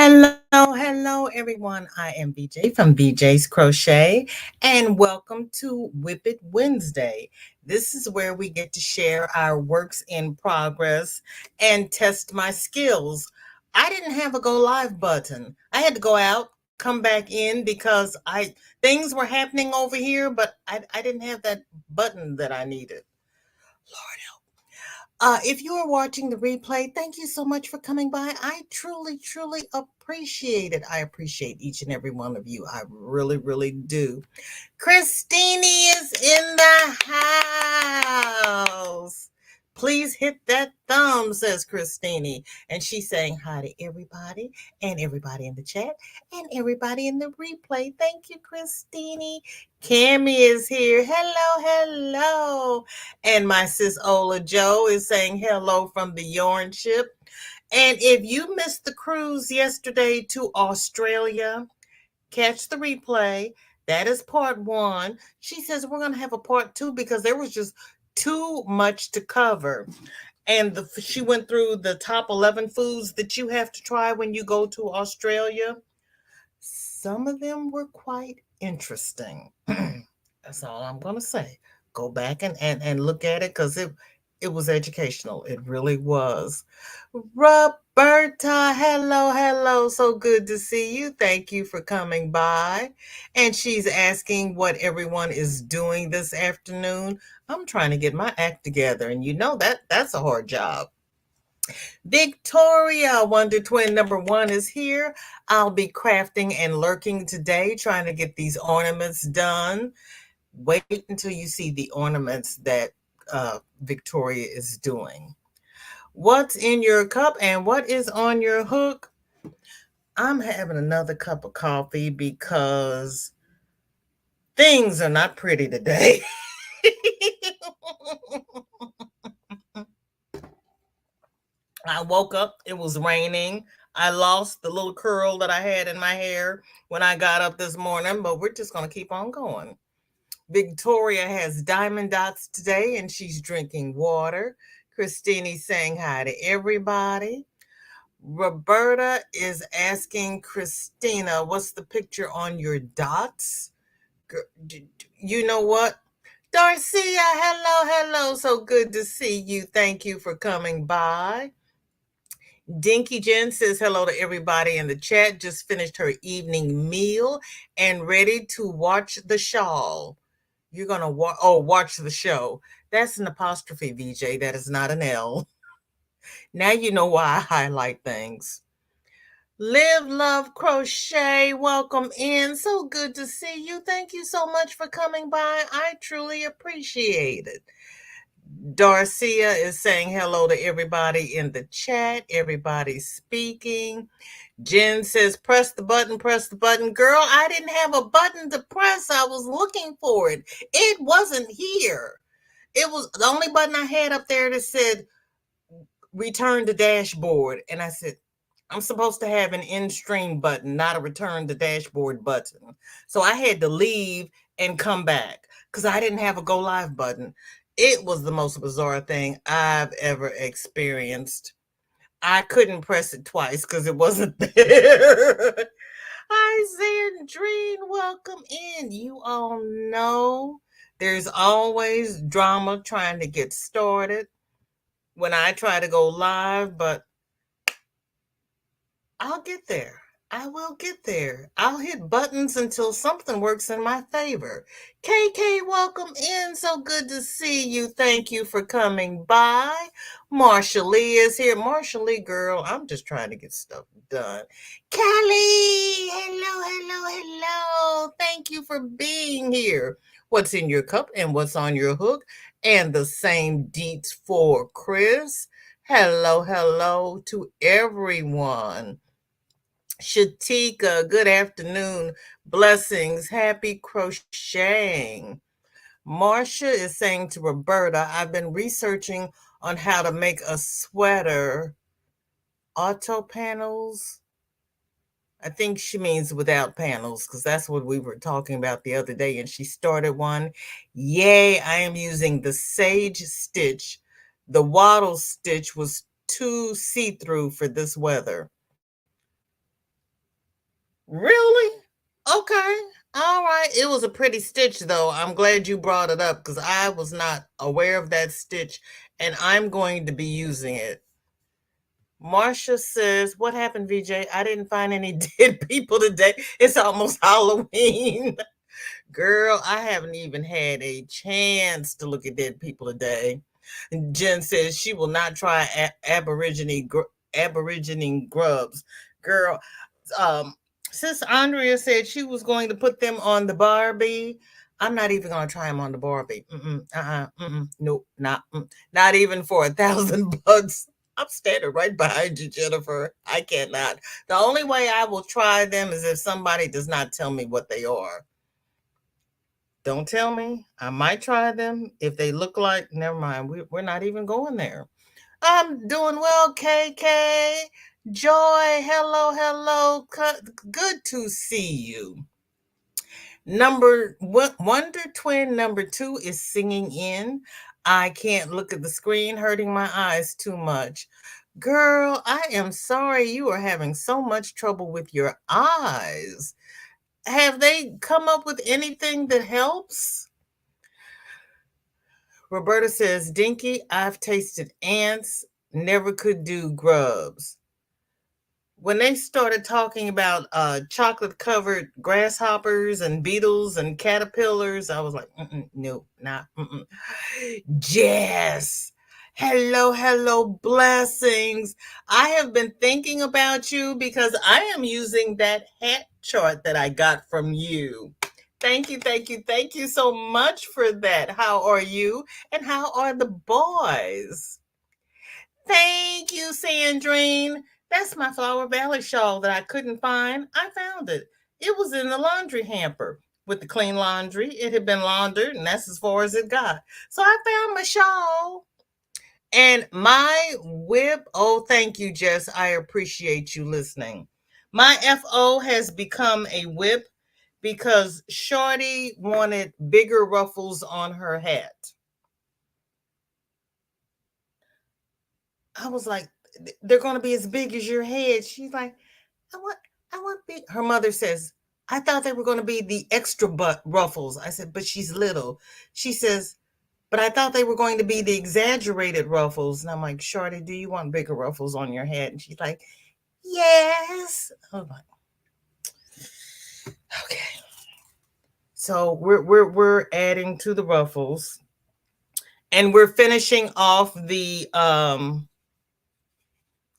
Hello, everyone. I am BJ from BJ's Crochet, and welcome to WIP It Wednesday. This is where we get to share our works in progress and test my skills. I didn't have a go live button. I had to go out, come back in because I things were happening over here, but I didn't have that button that I needed. Lord help. If you are watching the replay, thank you so much for coming by. I truly appreciate it. I appreciate each and every one of you. I really do. Christine is in the house. Please hit that thumb, says Christine. And she's saying hi to everybody and everybody in the chat and everybody in the replay. Thank you, Christine. Cammy is here. Hello. And my sis Ola Joe is saying hello from the Yarn Ship. And if you missed the cruise yesterday to Australia, catch the replay. That is part one. She says we're going to have a part two because there was just too much to cover. And she went through the top 11 foods that you have to try when you go to Australia. Some of them were quite interesting. That's all I'm going to say. Go back and look at it because it was educational. It really was. Roberta, hello. So good to see you. Thank you for coming by. And she's asking what everyone is doing this afternoon. I'm trying to get my act together, and you know that's a hard job. Victoria, Wonder Twin number one is here. I'll be crafting and lurking today, trying to get these ornaments done. Wait until you see the ornaments that Victoria is doing. What's in your cup and what is on your hook? I'm having another cup of coffee because things are not pretty today. I woke up, it was raining. I lost the little curl that I had in my hair when I got up this morning, but we're just going to keep on going. Victoria has diamond dots today and she's drinking water. Christine's saying hi to everybody. Roberta is asking Christina, what's the picture on your dots? You know what? Darcia, hello. So good to see you. Thank you for coming by. Dinky Jen says hello to everybody in the chat. Just finished her evening meal and ready to watch the shawl. You're going to watch the show. That's an apostrophe, VJ. That is not an L. Now you know why I highlight things. Live, love, crochet. Welcome in. So good to see you. Thank you so much for coming by. I truly appreciate it. Darcia is saying hello to everybody in the chat. Everybody's speaking. Jen says, press the button. Girl, I didn't have a button to press. I was looking for it. It wasn't here. It was the only button I had up there that said, return to dashboard. And I said, I'm supposed to have an end stream button, not a return to dashboard button. So I had to leave and come back because I didn't have a go live button. It was the most bizarre thing I've ever experienced. I couldn't press it twice because it wasn't there. Hi, Sandrine, welcome in. You all know there's always drama trying to get started when I try to go live, but I'll get there. I will get there. I'll hit buttons until something works in my favor. KK, welcome in. So good to see you. Thank you for coming by. Marsha Lee is here. Marsha Lee, girl, I'm just trying to get stuff done. Kelly, hello. Thank you for being here. What's in your cup and what's on your hook? And the same deets for Chris. Hello to everyone. Shatika, good afternoon. Blessings. Happy crocheting. Marcia is saying to Roberta, I've been researching on how to make a sweater. Auto panels? I think she means without panels because that's what we were talking about the other day. And she started one. Yay, I am using the Sage stitch. The wattle stitch was too see-through for this weather. Really? Okay. All right. It was a pretty stitch, though. I'm glad you brought it up because I was not aware of that stitch and I'm going to be using it. Marcia says, "What happened, VJ? I didn't find any dead people today. It's almost Halloween." Girl, I haven't even had a chance to look at dead people today. Jen says she will not try Aborigine grubs. Girl, um, since Andrea said she was going to put them on the Barbie, I'm not even going to try them on the Barbie. Nope, not even for $1,000. I'm standing right behind you, Jennifer. I cannot. The only way I will try them is if somebody does not tell me what they are. Don't tell me. I might try them. If they look like, never mind. We're not even going there. I'm doing well, KK. Joy, hello, hello. Good to see you. Wonder Twin number 2 is singing in. I can't look at the screen, hurting my eyes too much. Girl, I am sorry you are having so much trouble with your eyes. Have they come up with anything that helps? Roberta says, Dinky, I've tasted ants, never could do grubs. When they started talking about chocolate covered grasshoppers and beetles and caterpillars, I was like, no, not. Jess, hello, hello, blessings. I have been thinking about you because I am using that hat chart that I got from you. Thank you, thank you, thank you so much for that. How are you? And how are the boys? Thank you, Sandrine. That's my Flower Valley shawl that I couldn't find. I found it. It was in the laundry hamper with the clean laundry. It had been laundered, and that's as far as it got. So I found my shawl. And my whip, oh, thank you, Jess. I appreciate you listening. My FO has become a whip because Shorty wanted bigger ruffles on her hat. I was like, they're going to be as big as your head. She's like, I want, I want big. Her mother says, I thought they were going to be the extra butt ruffles. I said, but she's little. She says, but I thought they were going to be the exaggerated ruffles. And I'm like, Shorty, do you want bigger ruffles on your head? And she's like, yes. I'm like, okay. So we're adding to the ruffles, and we're finishing off the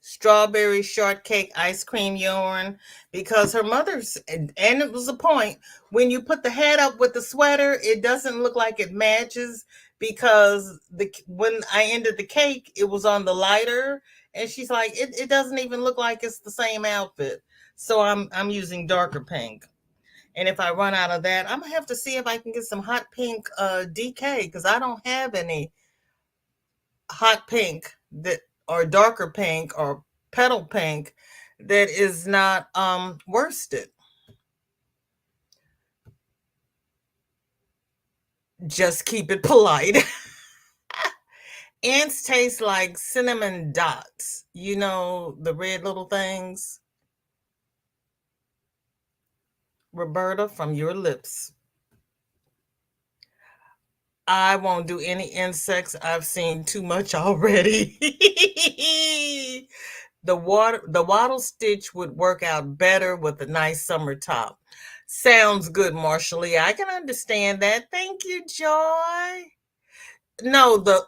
strawberry shortcake ice cream yarn because her mother's, and it was a point, when you put the hat up with the sweater, it doesn't look like it matches because when I ended the cake, it was on the lighter, and she's like, it doesn't even look like it's the same outfit. So I'm using darker pink. And if I run out of that, I'm gonna have to see if I can get some hot pink DK because I don't have any hot pink that, or darker pink or petal pink that is not worsted. Just keep it polite. Ants taste like cinnamon dots. You know, the red little things. Roberta, from your lips. I won't do any insects. I've seen too much already. The wattle stitch would work out better with a nice summer top. Sounds good, Marshall. I can understand that. Thank you, Joy. No, the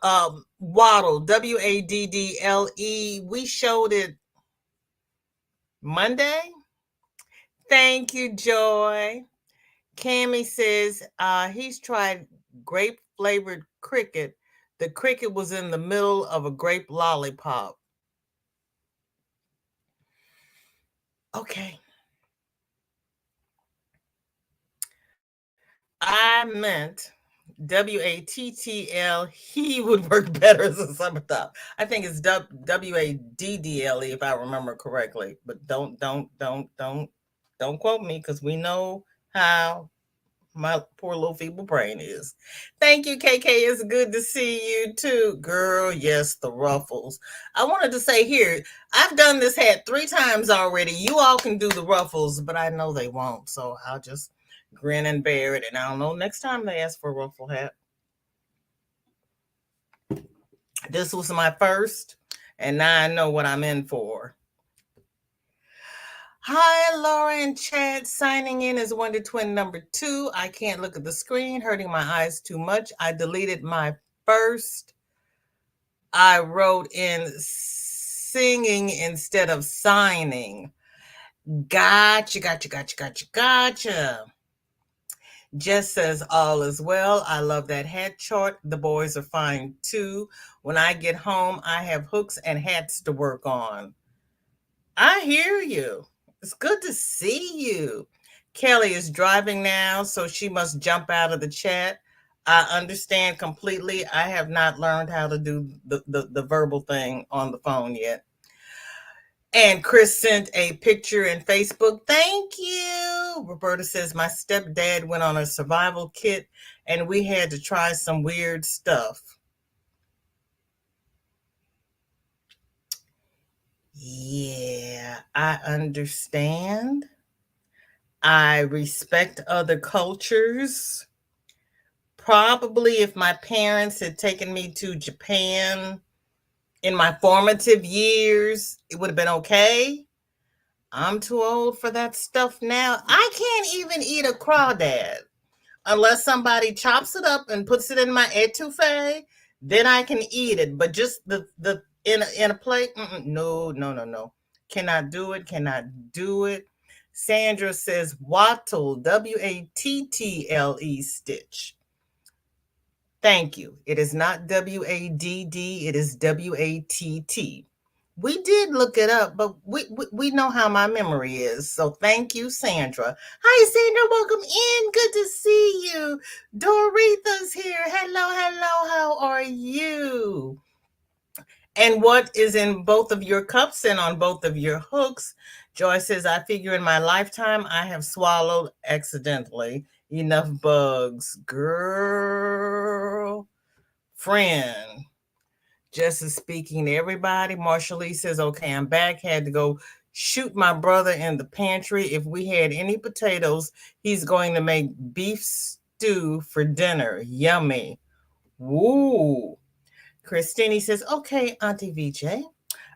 waddle, WADDLE. We showed it Monday. Thank you, Joy. Cammy says he's tried grape flavored cricket. The cricket was in the middle of a grape lollipop. Okay. I meant WATTL. He would work better as a summer top. I think it's WADDLE if I remember correctly. But don't quote me because we know how My poor little feeble brain is. Thank you, KK. It's good to see you too, girl. Yes, the ruffles. I wanted to say here, I've done this hat 3 times already. You all can do the ruffles, but I know they won't. So I'll just grin and bear it. And I don't know, next time they ask for a ruffle hat. This was my first, and now I know what I'm in for. Hi, Laura and Chad. Signing in as Wonder Twin number 2. I can't look at the screen, hurting my eyes too much. I deleted my first. I wrote in singing instead of signing. Gotcha. Jess says all is well. I love that hat chart. The boys are fine too. When I get home, I have hooks and hats to work on. I hear you. It's good to see you. Kelly is driving now, so she must jump out of the chat. I understand completely. I have not learned how to do the verbal thing on the phone yet. And Chris sent a picture in Facebook. Thank you. Roberta says, my stepdad went on a survival kit and we had to try some weird stuff. Yeah, I understand. I respect other cultures. Probably if my parents had taken me to Japan in my formative years, it would have been okay. I'm too old for that stuff now. I can't even eat a crawdad unless somebody chops it up and puts it in my etouffee. Then I can eat it. But just the in a plate, no. Cannot do it. Cannot do it. Sandra says wattle, WATTLE stitch. Thank you. It is not WADD. It is WATT. We did look it up, but we know how my memory is. So thank you, Sandra. Hi, Sandra. Welcome in. Good to see you. Doretha's here. Hello. How are you? And what is in both of your cups and on both of your hooks? Joy says, I figure in my lifetime I have swallowed accidentally enough bugs. Girl, friend. Just as speaking to everybody. Marshall Lee says, okay, I'm back. Had to go shoot my brother in the pantry. If we had any potatoes, he's going to make beef stew for dinner. Yummy. Woo. Christine says, okay, Auntie VJ,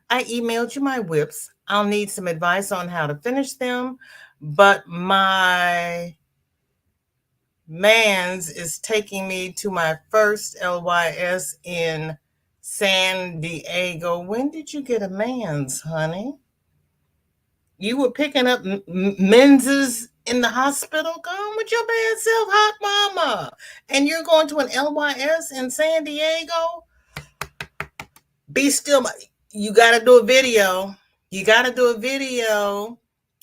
I emailed you my whips. I'll need some advice on how to finish them, but my man's is taking me to my first LYS in San Diego. When did you get a man's, honey? You were picking up men's in the hospital? Go on with your bad self, hot mama. And you're going to an LYS in San Diego? Be still. You got to do a video.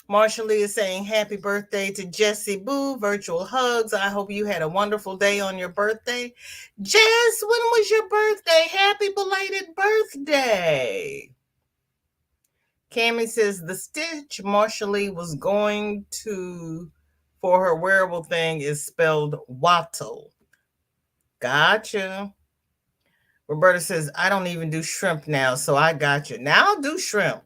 Marshall Lee is saying happy birthday to Jessie Boo. Virtual hugs. I hope you had a wonderful day on your birthday. Jess, when was your birthday? Happy belated birthday. Cammie says the stitch Marshall Lee was going to for her wearable thing is spelled wattle. Gotcha. Roberta says, I don't even do shrimp now, so I got you. Now I'll do shrimp.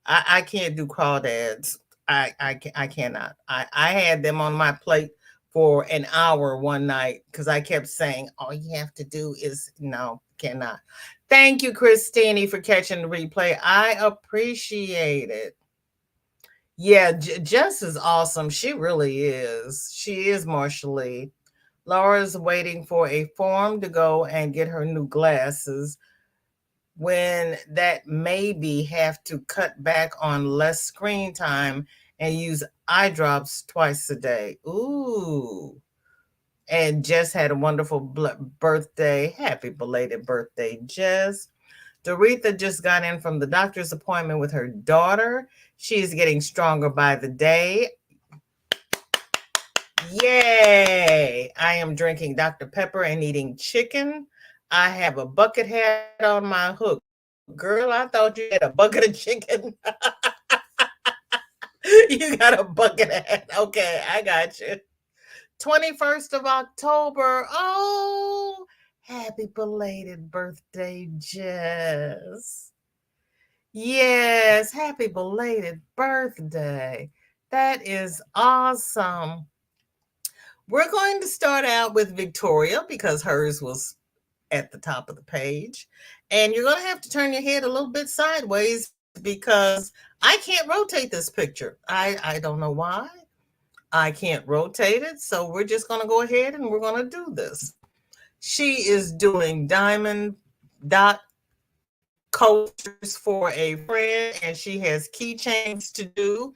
I can't do crawdads. I cannot. I had them on my plate for an hour one night because I kept saying, all you have to do is, no, cannot. Thank you, Christine, for catching the replay. I appreciate it. Yeah, Jess is awesome. She really is. She is Marshall Lee. Laura's waiting for a form to go and get her new glasses when that maybe have to cut back on less screen time and use eye drops twice a day. Ooh. And Jess had a wonderful birthday. Happy belated birthday, Jess. Doretha just got in from the doctor's appointment with her daughter. She is getting stronger by the day. Yay! I am drinking Dr. Pepper and eating chicken. I have a bucket hat on my hook. Girl, I thought you had a bucket of chicken. You got a bucket hat. Okay, I got you. 21st of October. Oh, happy belated birthday, Jess. Yes, happy belated birthday. That is awesome. We're going to start out with Victoria because hers was at the top of the page. And you're going to have to turn your head a little bit sideways because I can't rotate this picture. I don't know why. I can't rotate it. So we're just going to go ahead and we're going to do this. She is doing diamond dot coasters for a friend, and she has keychains to do.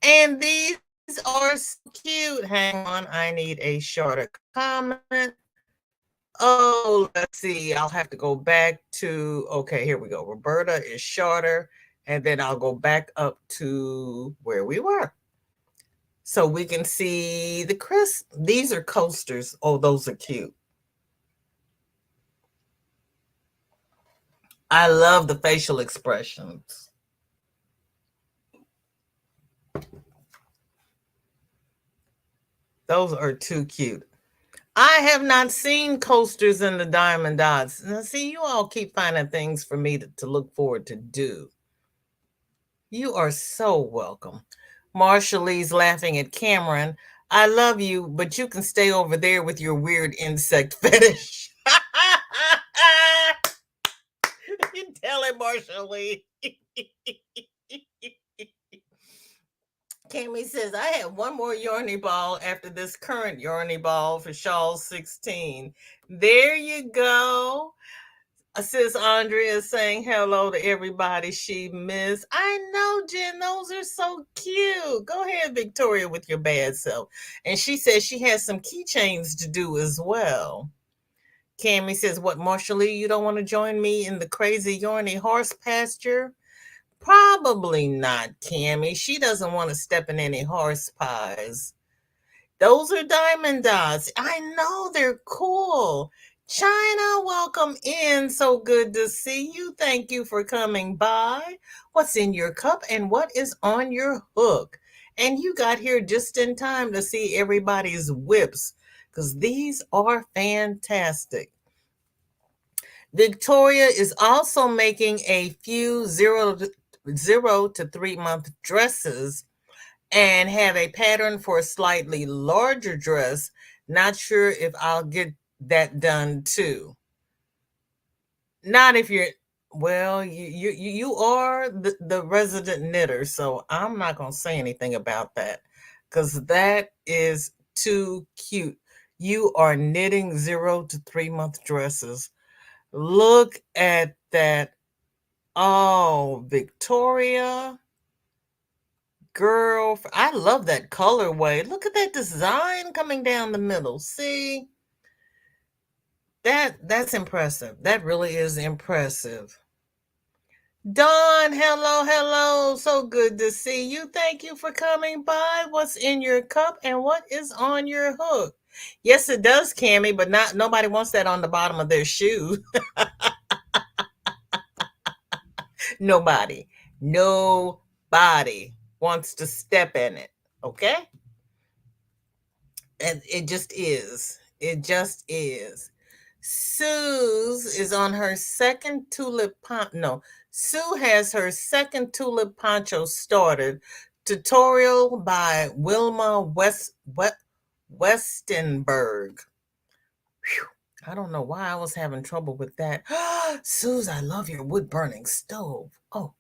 And these are so cute. Hang on, I need a shorter comment. Oh, let's see. I'll have to go back to, okay, here we go. Roberta is shorter, and then I'll go back up to where we were. So we can see the crisp. These are coasters. Oh, those are cute. I love the facial expressions. Those are too cute. I have not seen coasters in the diamond dots. Now, see, you all keep finding things for me to look forward to do. You are so welcome. Marsha Lee's laughing at Cameron. I love you, but you can stay over there with your weird insect fetish. You tell him, Marsha Lee. Cammy says, I have one more Yorny ball after this current Yorny ball for Shawl 16. There you go. Sis Andrea is saying hello to everybody she missed. I know, Jen, those are so cute. Go ahead, Victoria, with your bad self. And she says she has some keychains to do as well. Cammy says, what, Marsha Lee, you don't want to join me in the crazy Yorny horse pasture? Probably not, Cammy. She doesn't want to step in any horse pies. Those are diamond dots. I know they're cool. China, welcome in. So good to see you. Thank you for coming by. What's in your cup and what is on your hook? And you got here just in time to see everybody's whips because these are fantastic. Victoria is also making a few 0 to 3 month dresses and have a pattern for a slightly larger dress. Not sure if I'll get that done too. Not if you're, well, you are the resident knitter, so I'm not going to say anything about that because that is too cute. You are knitting 0 to 3 month dresses. Look at that. Oh, Victoria. Girl, I love that colorway. Look at that design coming down the middle. See? That's impressive. That really is impressive. Dawn, hello, hello. So good to see you. Thank you for coming by. What's in your cup and what is on your hook? Yes, it does, Cammy, but not nobody wants that on the bottom of their shoe. Nobody. Nobody wants to step in it. Okay? And it just is. It just is. Sue's is on her second tulip no. Sue has her second tulip poncho started. Tutorial by Wilma Westenberg. Whew. I don't know why I was having trouble with that. Suze, I love your wood burning stove. Oh,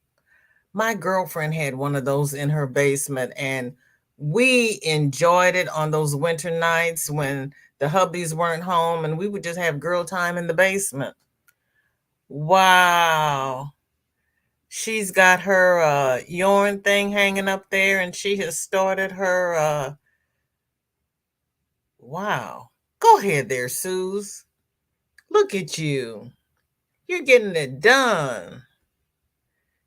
my girlfriend had one of those in her basement, and we enjoyed it on those winter nights when the hubbies weren't home and we would just have girl time in the basement. Wow. She's got her yarn thing hanging up there, and she has started her wow. Go ahead there, Suze. Look at you. You're getting it done.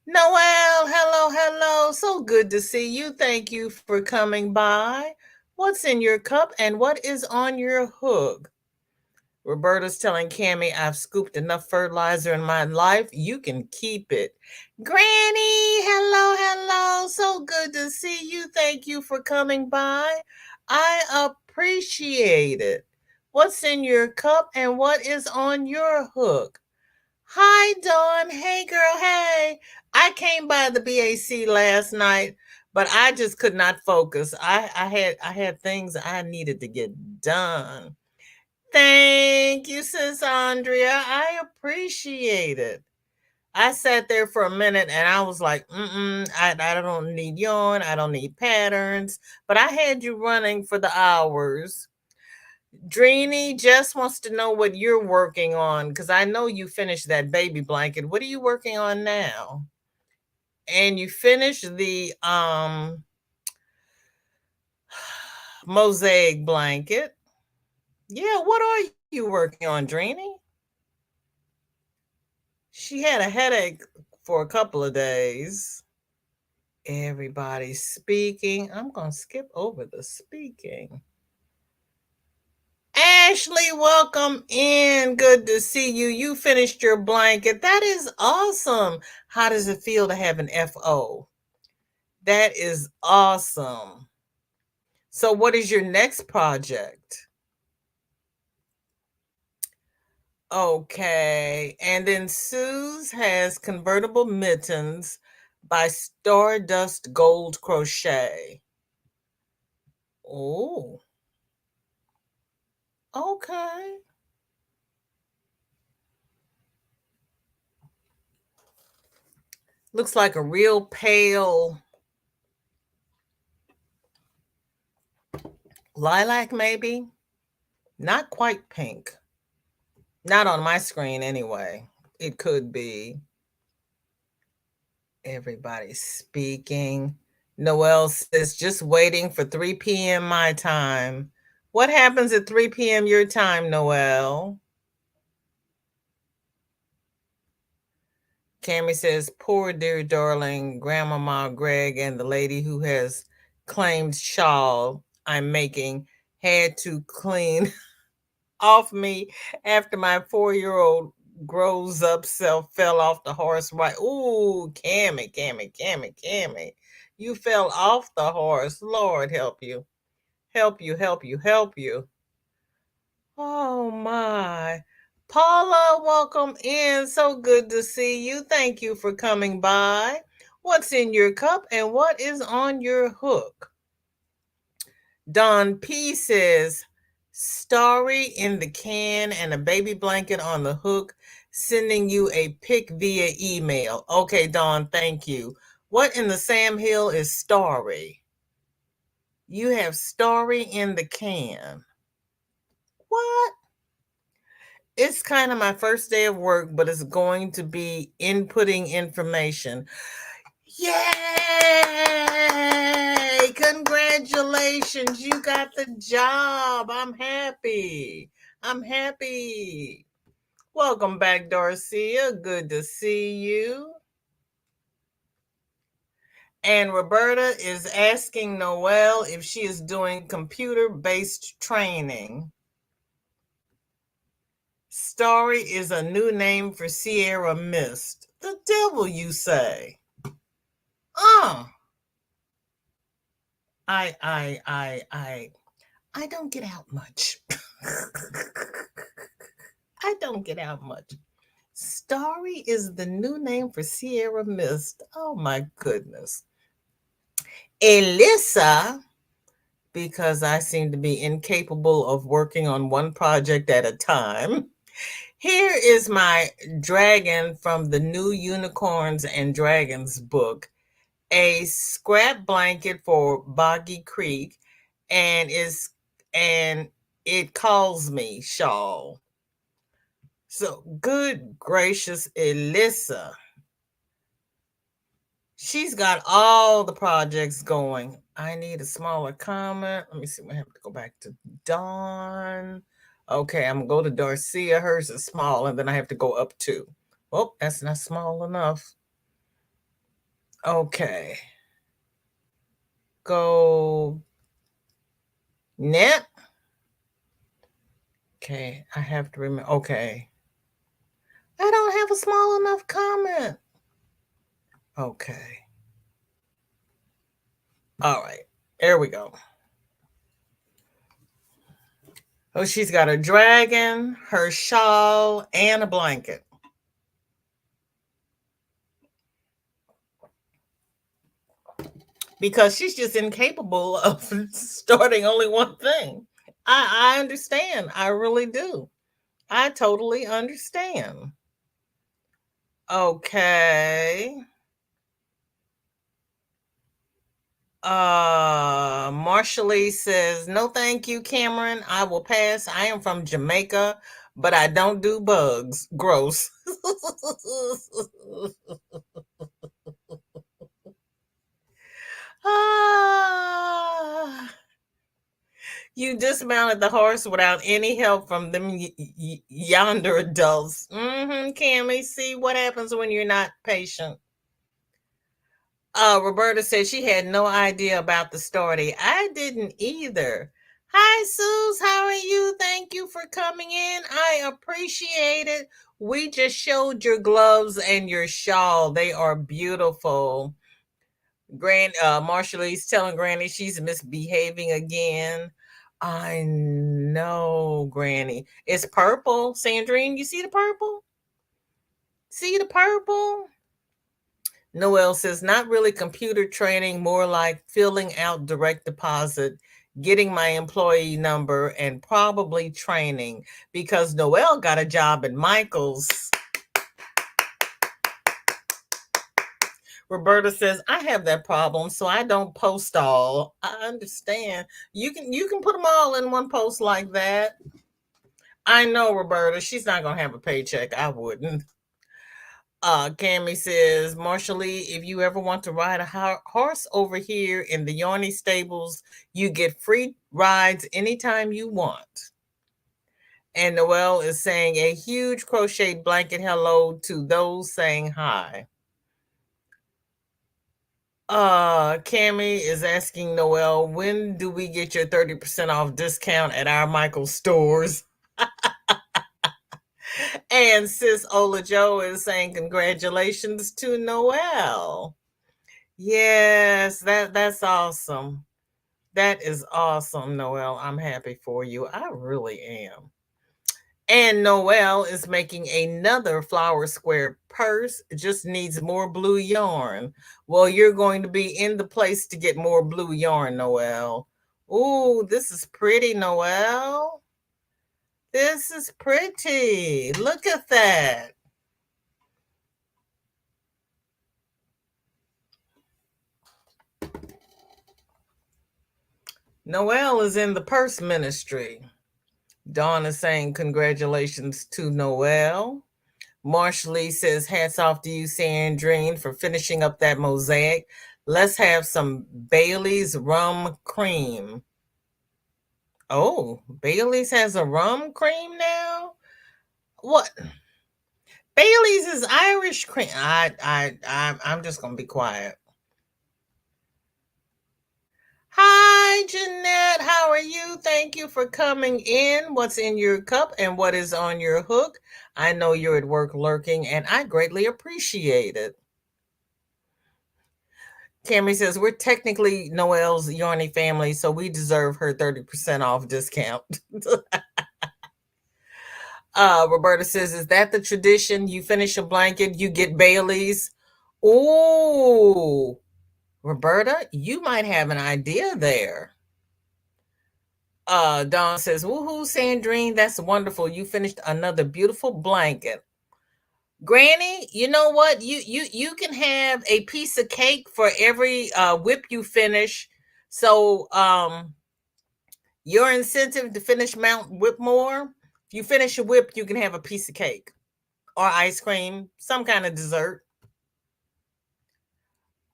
Noel, hello, hello. So good to see you. Thank you for coming by. What's in your cup and what is on your hook? Roberta's telling Cammy, I've scooped enough fertilizer in my life. You can keep it. Granny, hello, hello. So good to see you. Thank you for coming by. I appreciate it. What's in your cup and what is on your hook? Hi, Dawn. Hey, girl. Hey. I came by the BAC last night, but I just could not focus. I had things I needed to get done. Thank you, Sis Andrea. I appreciate it. I sat there for a minute and I was like, I don't need yarn. I don't need patterns. But I had you running for the hours. Dreeny just wants to know what you're working on because I know you finished that baby blanket. What are you working on now? And you finished the mosaic blanket. Yeah, what are you working on, Dreeny? She had a headache for a couple of days. Everybody's speaking. I'm going to skip over the speaking. Ashley, welcome in. Good to see you. You finished your blanket. That is awesome. How does it feel to have an FO? That is awesome. So, what is your next project? Okay. And then Suze has convertible mittens by Stardust Gold Crochet. Oh, okay. Looks like a real pale lilac, maybe. Not quite pink. Not on my screen, anyway. It could be. Everybody's speaking. Noelle says, just waiting for 3 p.m. my time. What happens at 3 p.m. your time, Noelle? Cammy says, poor dear darling Grandmama Greg and the lady who has claimed shawl I'm making had to clean off me after my 4-year-old grows up self fell off the horse. Right. Ooh, Cammy. You fell off the horse. Lord help you. Help you, help you, help you. Oh my. Paula, welcome in. So good to see you. Thank you for coming by. What's in your cup and what is on your hook? Don P says, Starry in the can and a baby blanket on the hook, sending you a pic via email. Okay, Don, thank you. What in the Sam Hill is Starry? You have Starry in the can. What? It's kind of my first day of work, but it's going to be inputting information. Yay! Congratulations. You got the job. I'm happy. I'm happy. Welcome back, Darcia. Good to see you. And Roberta is asking Noelle if she is doing computer-based training. Starry is a new name for Sierra Mist. The devil, you say? Oh. I don't get out much. I don't get out much. Starry is the new name for Sierra Mist. Oh my goodness. Elissa, because I seem to be incapable of working on one project at a time. Here is my dragon from the new Unicorns and Dragons book, a scrap blanket for Boggy Creek, and it calls me shawl. So good gracious, Elissa. She's got all the projects going. I need a smaller comment. Let me see. I have to go back to Dawn. Okay, I'm going to go to Darcia. Hers is small, and then I have to go up two. Oh, that's not small enough. Okay. Go net. Okay, I have to remember. Okay. I don't have a small enough comment. Okay. All right. There we go. Oh, she's got a dragon, her shawl, and a blanket. Because she's just incapable of starting only one thing. I understand. I really do. I totally understand. Okay. Marshall says, no, thank you, Cameron. I will pass. I am from Jamaica, but I don't do bugs. Gross. Ah, you dismounted the horse without any help from them yonder adults. Cammy, see what happens when you're not patient. Roberta said she had no idea about the story. I didn't either. Hi, Suze. How are you? Thank you for coming in. I appreciate it. We just showed your gloves and your shawl. They are beautiful. Marshall's telling Granny she's misbehaving again. I know, Granny. It's purple. Sandrine, you see the purple? See the purple? Noel says, not really computer training, more like filling out direct deposit, getting my employee number, and probably training because Noel got a job at Michael's. Roberta says, I have that problem, so I don't post all. I understand. You can put them all in one post like that. I know, Roberta. She's not gonna have a paycheck. I wouldn't. Cammy says, Marshall Lee, if you ever want to ride a horse over here in the Yarny stables, you get free rides anytime you want. And Noelle is saying a huge crocheted blanket hello to those saying hi. Cammy is asking Noelle, when do we get your 30% off discount at our Michael stores? And sis Ola Joe is saying congratulations to Noelle. Yes, that's awesome. That is awesome, Noelle. I'm happy for you. I really am. And Noelle is making another flower square purse. It just needs more blue yarn. Well, you're going to be in the place to get more blue yarn, Noelle. Ooh, this is pretty, Noelle. This is pretty. Look at that. Noelle is in the purse ministry. Dawn is saying congratulations to Noelle. Marshall Lee says hats off to you, Sandrine, for finishing up that mosaic. Let's have some Bailey's rum cream. Oh, Bailey's has a rum cream now? What? Bailey's is Irish cream. I'm just gonna be quiet. Hi, Jeanette. How are you? Thank you for coming in. What's in your cup and what is on your hook? I know you're at work lurking, and I greatly appreciate it. Cammy says, we're technically Noelle's Yarny family, so we deserve her 30% off discount. Roberta says, is that the tradition? You finish a blanket, you get Bailey's? Ooh, Roberta, you might have an idea there. Dawn says, woohoo, Sandrine, that's wonderful. You finished another beautiful blanket. Granny, you know what? You can have a piece of cake for every WIP you finish. So your incentive to finish Mount Whitmore, if you finish a WIP, you can have a piece of cake or ice cream, some kind of dessert.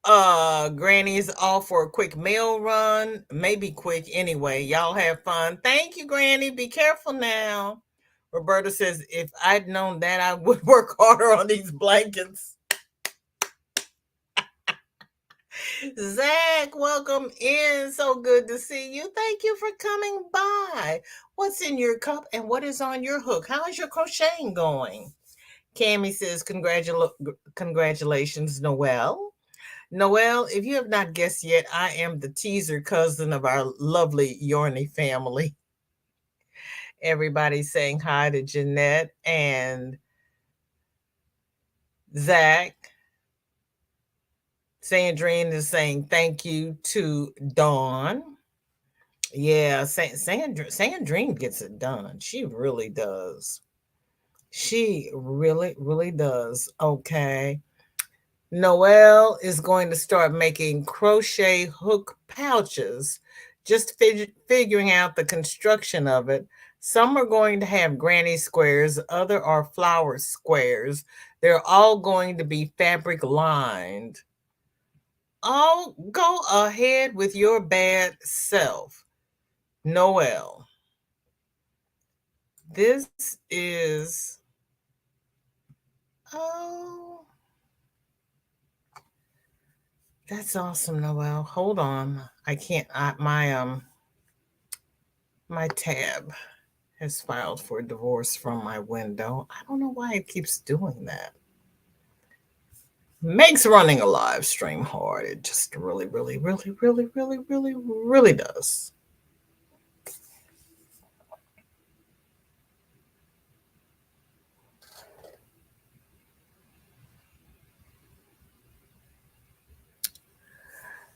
Granny's off for a quick mail run, maybe quick anyway. Y'all have fun. Thank you, Granny. Be careful now. Roberta says, if I'd known that, I would work harder on these blankets. Zach, welcome in. So good to see you. Thank you for coming by. What's in your cup and what is on your hook? How is your crocheting going? Cammy says, congratulations, Noelle. Noelle, if you have not guessed yet, I am the teaser cousin of our lovely Yorny family. Everybody saying hi to Jeanette and Zach. Sandrine is saying thank you to Dawn. Yeah, Sandrine gets it done. She really does. She really, really does. Okay. Noelle is going to start making crochet hook pouches, just figuring out the construction of it. Some are going to have granny squares, other are flower squares. They're all going to be fabric lined. Oh, go ahead with your bad self, Noelle. This is, oh, that's awesome, Noelle. Hold on. I can't, my tab has filed for divorce from my window. I don't know why it keeps doing that. Makes running a live stream hard. It just really, really, really, really, really, really, really does.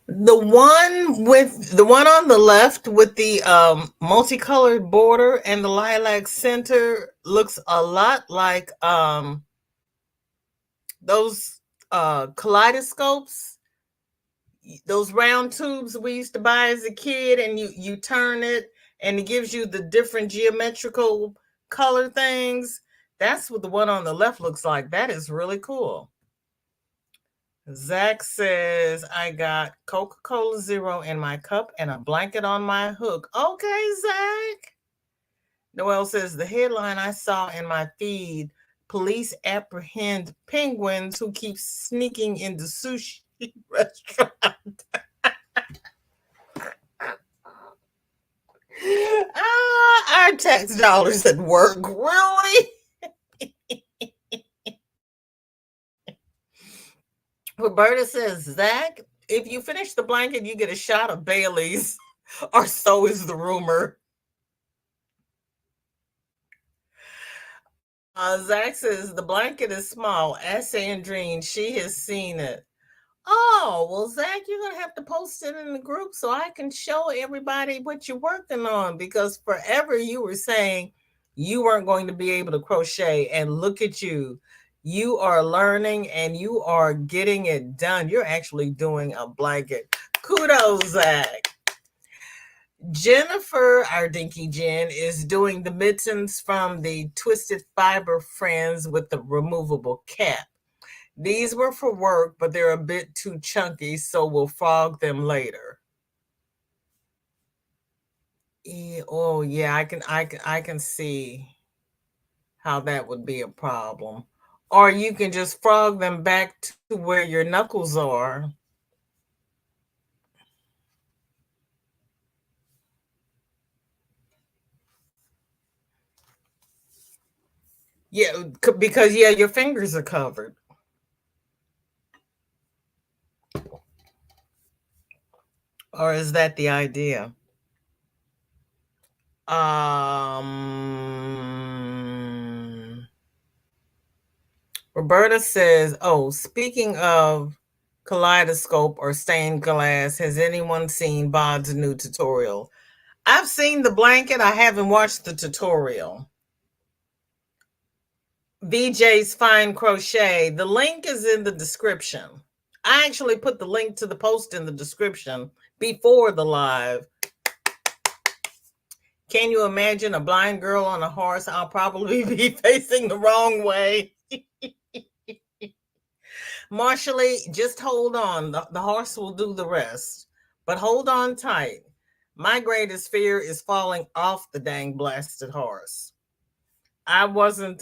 The one on the left with the multicolored border and the lilac center looks a lot like those kaleidoscopes, those round tubes we used to buy as a kid, and you turn it and it gives you the different geometrical color things. That's what the one on the left looks like. That is really cool. Zach says, I got Coca-Cola Zero in my cup and a blanket on my hook. Okay, Zach. Noel says, the headline I saw in my feed, police apprehend penguins who keep sneaking into sushi restaurant. Our tax dollars at work, really? Roberta says, Zach, if you finish the blanket, you get a shot of Bailey's, or so is the rumor. Zach says, the blanket is small. Ask Sandrine, she has seen it. Oh, well, Zach, you're going to have to post it in the group so I can show everybody what you're working on, because forever you were saying you weren't going to be able to crochet, and look at you. You are learning and you are getting it done. You're actually doing a blanket. Kudos, Zach. Jennifer, our Dinky Jen, is doing the mittens from the Twisted Fiber Friends with the removable cap. These were for work, but they're a bit too chunky, so we'll frog them later. Yeah, oh yeah, I can see how that would be a problem. Or you can just frog them back to where your knuckles are. Yeah, because yeah, your fingers are covered. Or is that the idea? Roberta says, oh, speaking of kaleidoscope or stained glass, has anyone seen Bod's new tutorial? I've seen the blanket. I haven't watched the tutorial. VJ's Fine Crochet. The link is in the description. I actually put the link to the post in the description before the live. Can you imagine a blind girl on a horse? I'll probably be facing the wrong way. Marshally, just hold on. The horse will do the rest. But hold on tight. My greatest fear is falling off the dang blasted horse. I wasn't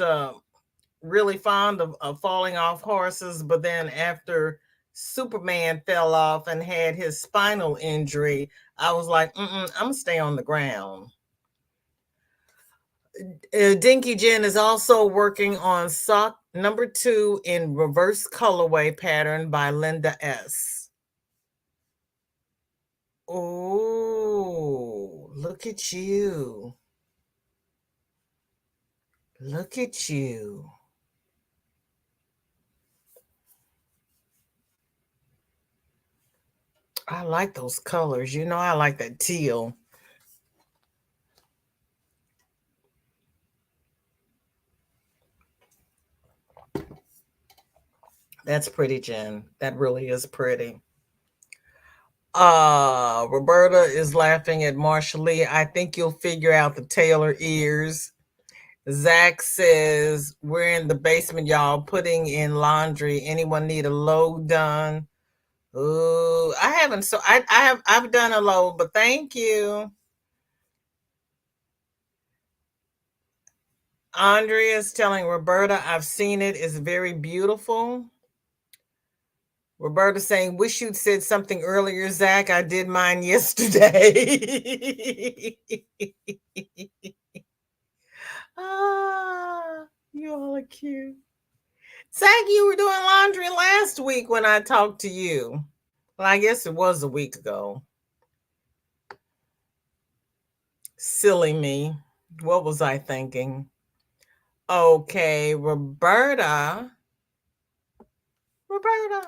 really fond of falling off horses, but then after Superman fell off and had his spinal injury, I was like, I'm gonna stay on the ground. Dinky Jen is also working on sock number 2 in reverse colorway pattern by Linda S. Oh, look at you. Look at you. I like those colors. You know, I like that teal. That's pretty, Jen. That really is pretty. Roberta is laughing at Marsha Lee. I think you'll figure out the tailor ears. Zach says we're in the basement, y'all, putting in laundry. Anyone need a load done? Ooh, I haven't. So I've done a load, but thank you. Andrea is telling Roberta, I've seen it. It's very beautiful. Roberta saying, wish you'd said something earlier, Zach. I did mine yesterday. Ah, you all are cute. Zach, you were doing laundry last week when I talked to you. Well, I guess it was a week ago. Silly me. What was I thinking? Okay, Roberta. Roberta.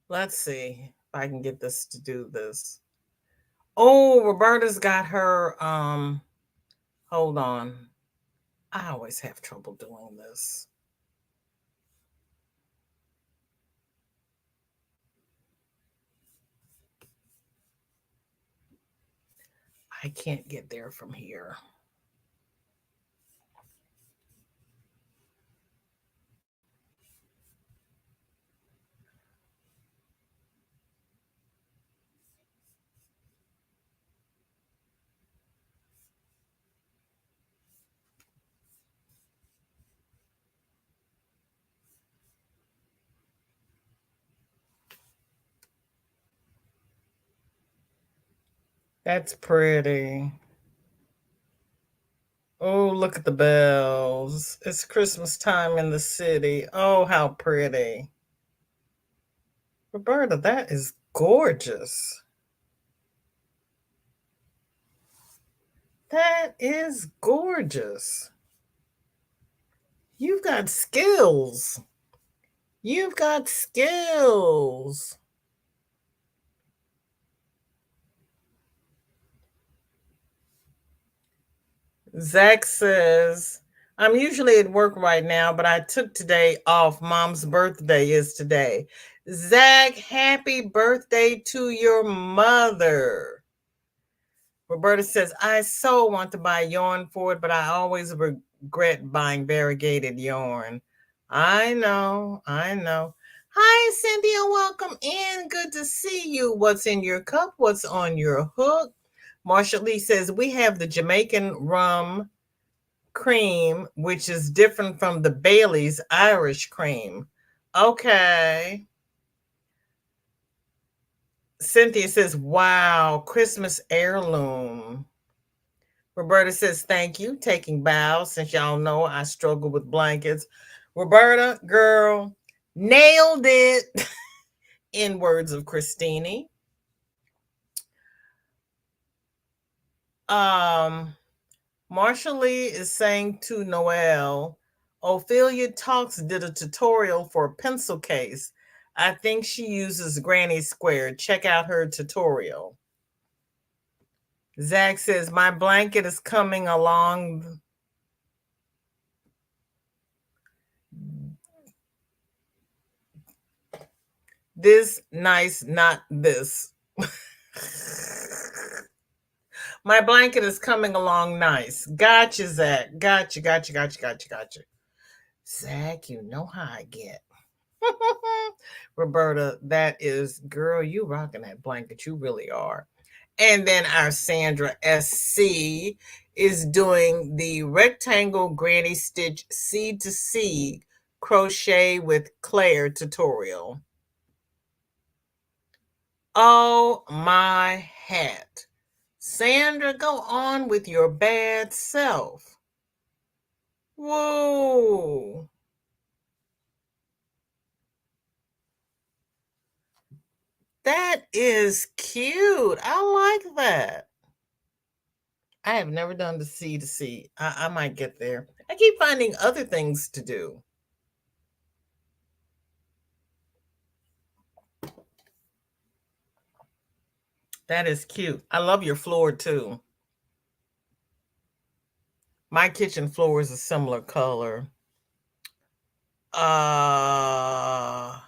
Let's see if I can get this to do this. Oh, Roberta's got her hold on. I always have trouble doing this. I can't get there from here. That's pretty. Oh, look at the bells. It's Christmas time in the city. Oh, how pretty. Roberta, that is gorgeous. That is gorgeous. You've got skills. You've got skills. Zach says, I'm usually at work right now, but I took today off. Mom's birthday is today. Zach, happy birthday to your mother. Roberta says, I so want to buy yarn for it, but I always regret buying variegated yarn. I know, I know. Hi, Cynthia. Welcome in. Good to see you. What's in your cup? What's on your hook? Marsha Lee says, we have the Jamaican rum cream, which is different from the Bailey's Irish cream. Okay. Cynthia says, wow, Christmas heirloom. Roberta says, thank you. Taking bows, since y'all know I struggle with blankets. Roberta, girl, nailed it. In words of Christine. Marsha Lee is saying to Noelle, Ophelia Talks did a tutorial for a pencil case. I think she uses Granny Square. Check out her tutorial. Zach says, my blanket is coming along. This nice, not this. My blanket is coming along nice. Gotcha, Zach. Gotcha, gotcha, gotcha, gotcha, gotcha. Zach, you know how I get. Roberta, that is, girl, you rocking that blanket. You really are. And then our Sandra SC is doing the rectangle granny stitch seed to seed crochet with Claire tutorial. Oh my hat. Sandra, go on with your bad self. Whoa. That is cute. I like that. I have never done the C to C. I might get there. I keep finding other things to do. That is cute. I love your floor too. My kitchen floor is a similar color. Uh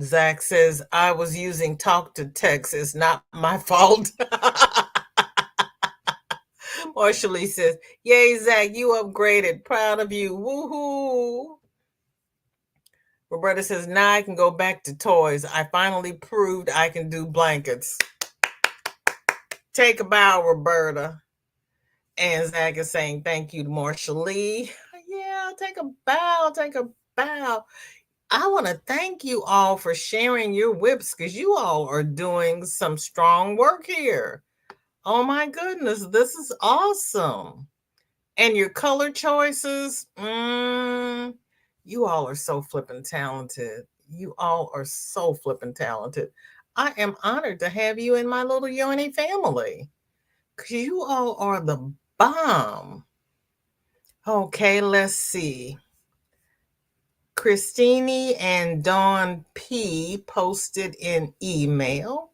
Zach says I was using talk to text. It's not my fault. Marshall Lee says, "Yay, Zach, you upgraded. Proud of you. Woohoo!" Roberta says, "Now I can go back to toys. I finally proved I can do blankets." Take a bow, Roberta. And Zach is saying, "Thank you to Marshall Lee." Yeah, take a bow. Take a bow. I want to thank you all for sharing your whips because you all are doing some strong work here. Oh my goodness, this is awesome. And your color choices, you all are so flippin' talented. You all are so flippin' talented. I am honored to have you in my little Yoni family because you all are the bomb. Okay, let's see. Christine and Dawn P posted in email.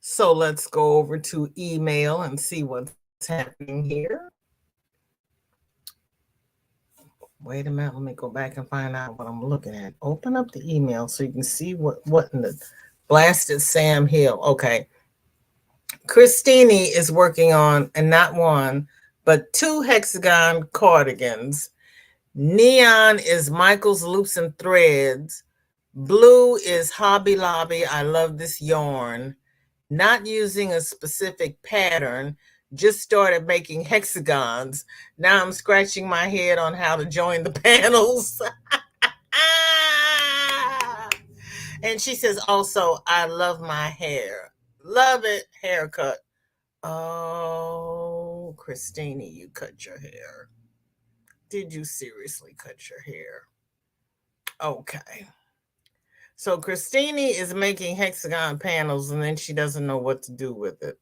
So let's go over to email and see what's happening here. Wait a minute, let me go back and find out what I'm looking at. Open up the email so you can see what in the blasted Sam Hill. Okay. Christine is working on, and not one, but 2 hexagon cardigans. Neon is Michael's Loops and Threads. Blue is Hobby Lobby. I love this yarn. Not using a specific pattern, just started making hexagons. Now I'm scratching my head on how to join the panels. And she says also, I love my hair. Love it. Haircut. Oh, Christina, you cut your hair. Did you seriously cut your hair? Okay. So Christina is making hexagon panels and then she doesn't know what to do with it.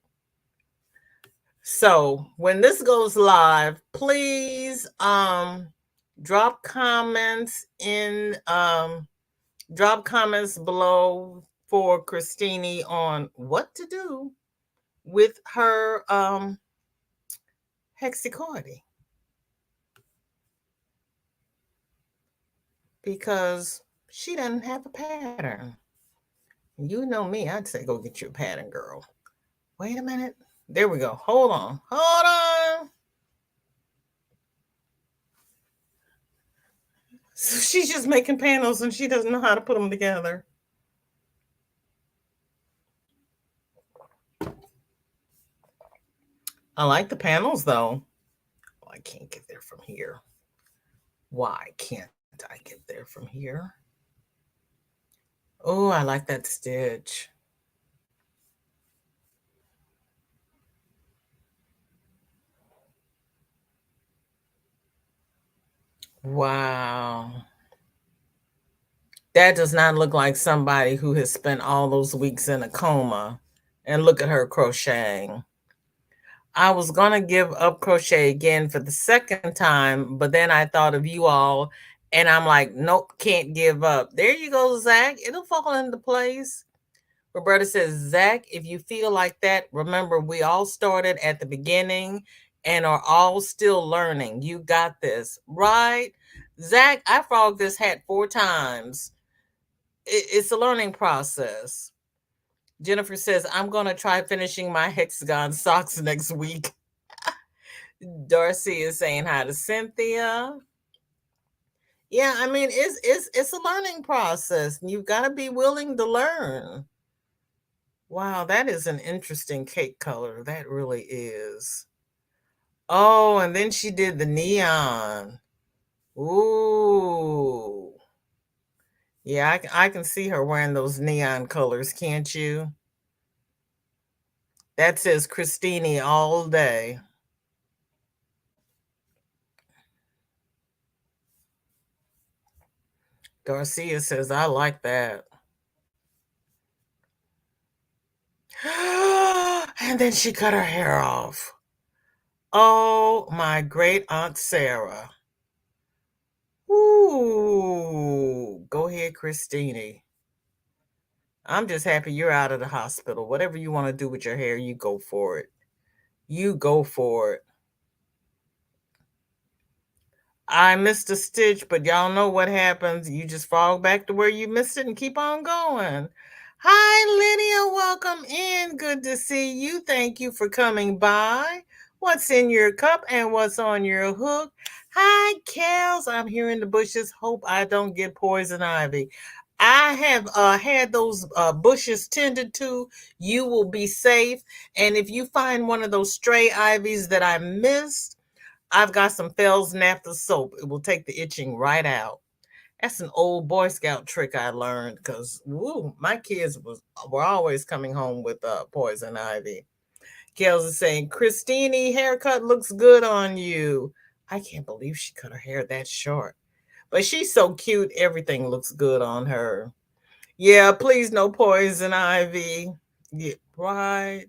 So when this goes live, please drop comments below for Christine on what to do with her hexicardy. Because she doesn't have a pattern. You know me, I'd say go get you a pattern, girl. Wait a minute. There we go. Hold on. Hold on. So she's just making panels and she doesn't know how to put them together. I like the panels though. Oh, I can't get there from here. Why can't I get there from here? Oh, I like that stitch. Wow. That does not look like somebody who has spent all those weeks in a coma. And look at her crocheting. I was going to give up crochet again for the second time, but then I thought of you all and I'm like, nope, can't give up. There you go, Zach. It'll fall into place. Roberta says, Zach, if you feel like that, remember we all started at the beginning and are all still learning. You got this, right? Zach, I frogged this hat 4 times. It's a learning process. Jennifer says, I'm going to try finishing my hexagon socks next week. Darcy is saying hi to Cynthia. Yeah, I mean, it's a learning process. You've got to be willing to learn. Wow, that is an interesting cake color. That really is. Oh, and then she did the neon. Ooh. Yeah, I can see her wearing those neon colors, can't you? That says Christine all day. Garcia says, I like that. And then she cut her hair off. Oh, my great Aunt Sarah. Ooh, go ahead, Christine. I'm just happy you're out of the hospital. Whatever you want to do with your hair, you go for it. You go for it. I missed a stitch, but y'all know what happens. You just fall back to where you missed it and keep on going. Hi, Lydia. Welcome in. Good to see you. Thank you for coming by. What's in your cup and what's on your hook? Hi, Kels. I'm here in the bushes. Hope I don't get poison ivy. I have had those bushes tended to. You will be safe. And if you find one of those stray ivies that I missed, I've got some Fells Naphtha soap. It will take the itching right out. That's an old Boy Scout trick I learned because my kids were always coming home with poison ivy. Kels is saying, Christine, haircut looks good on you. I can't believe she cut her hair that short. But she's so cute, everything looks good on her. Yeah, please no poison ivy. Yeah, right.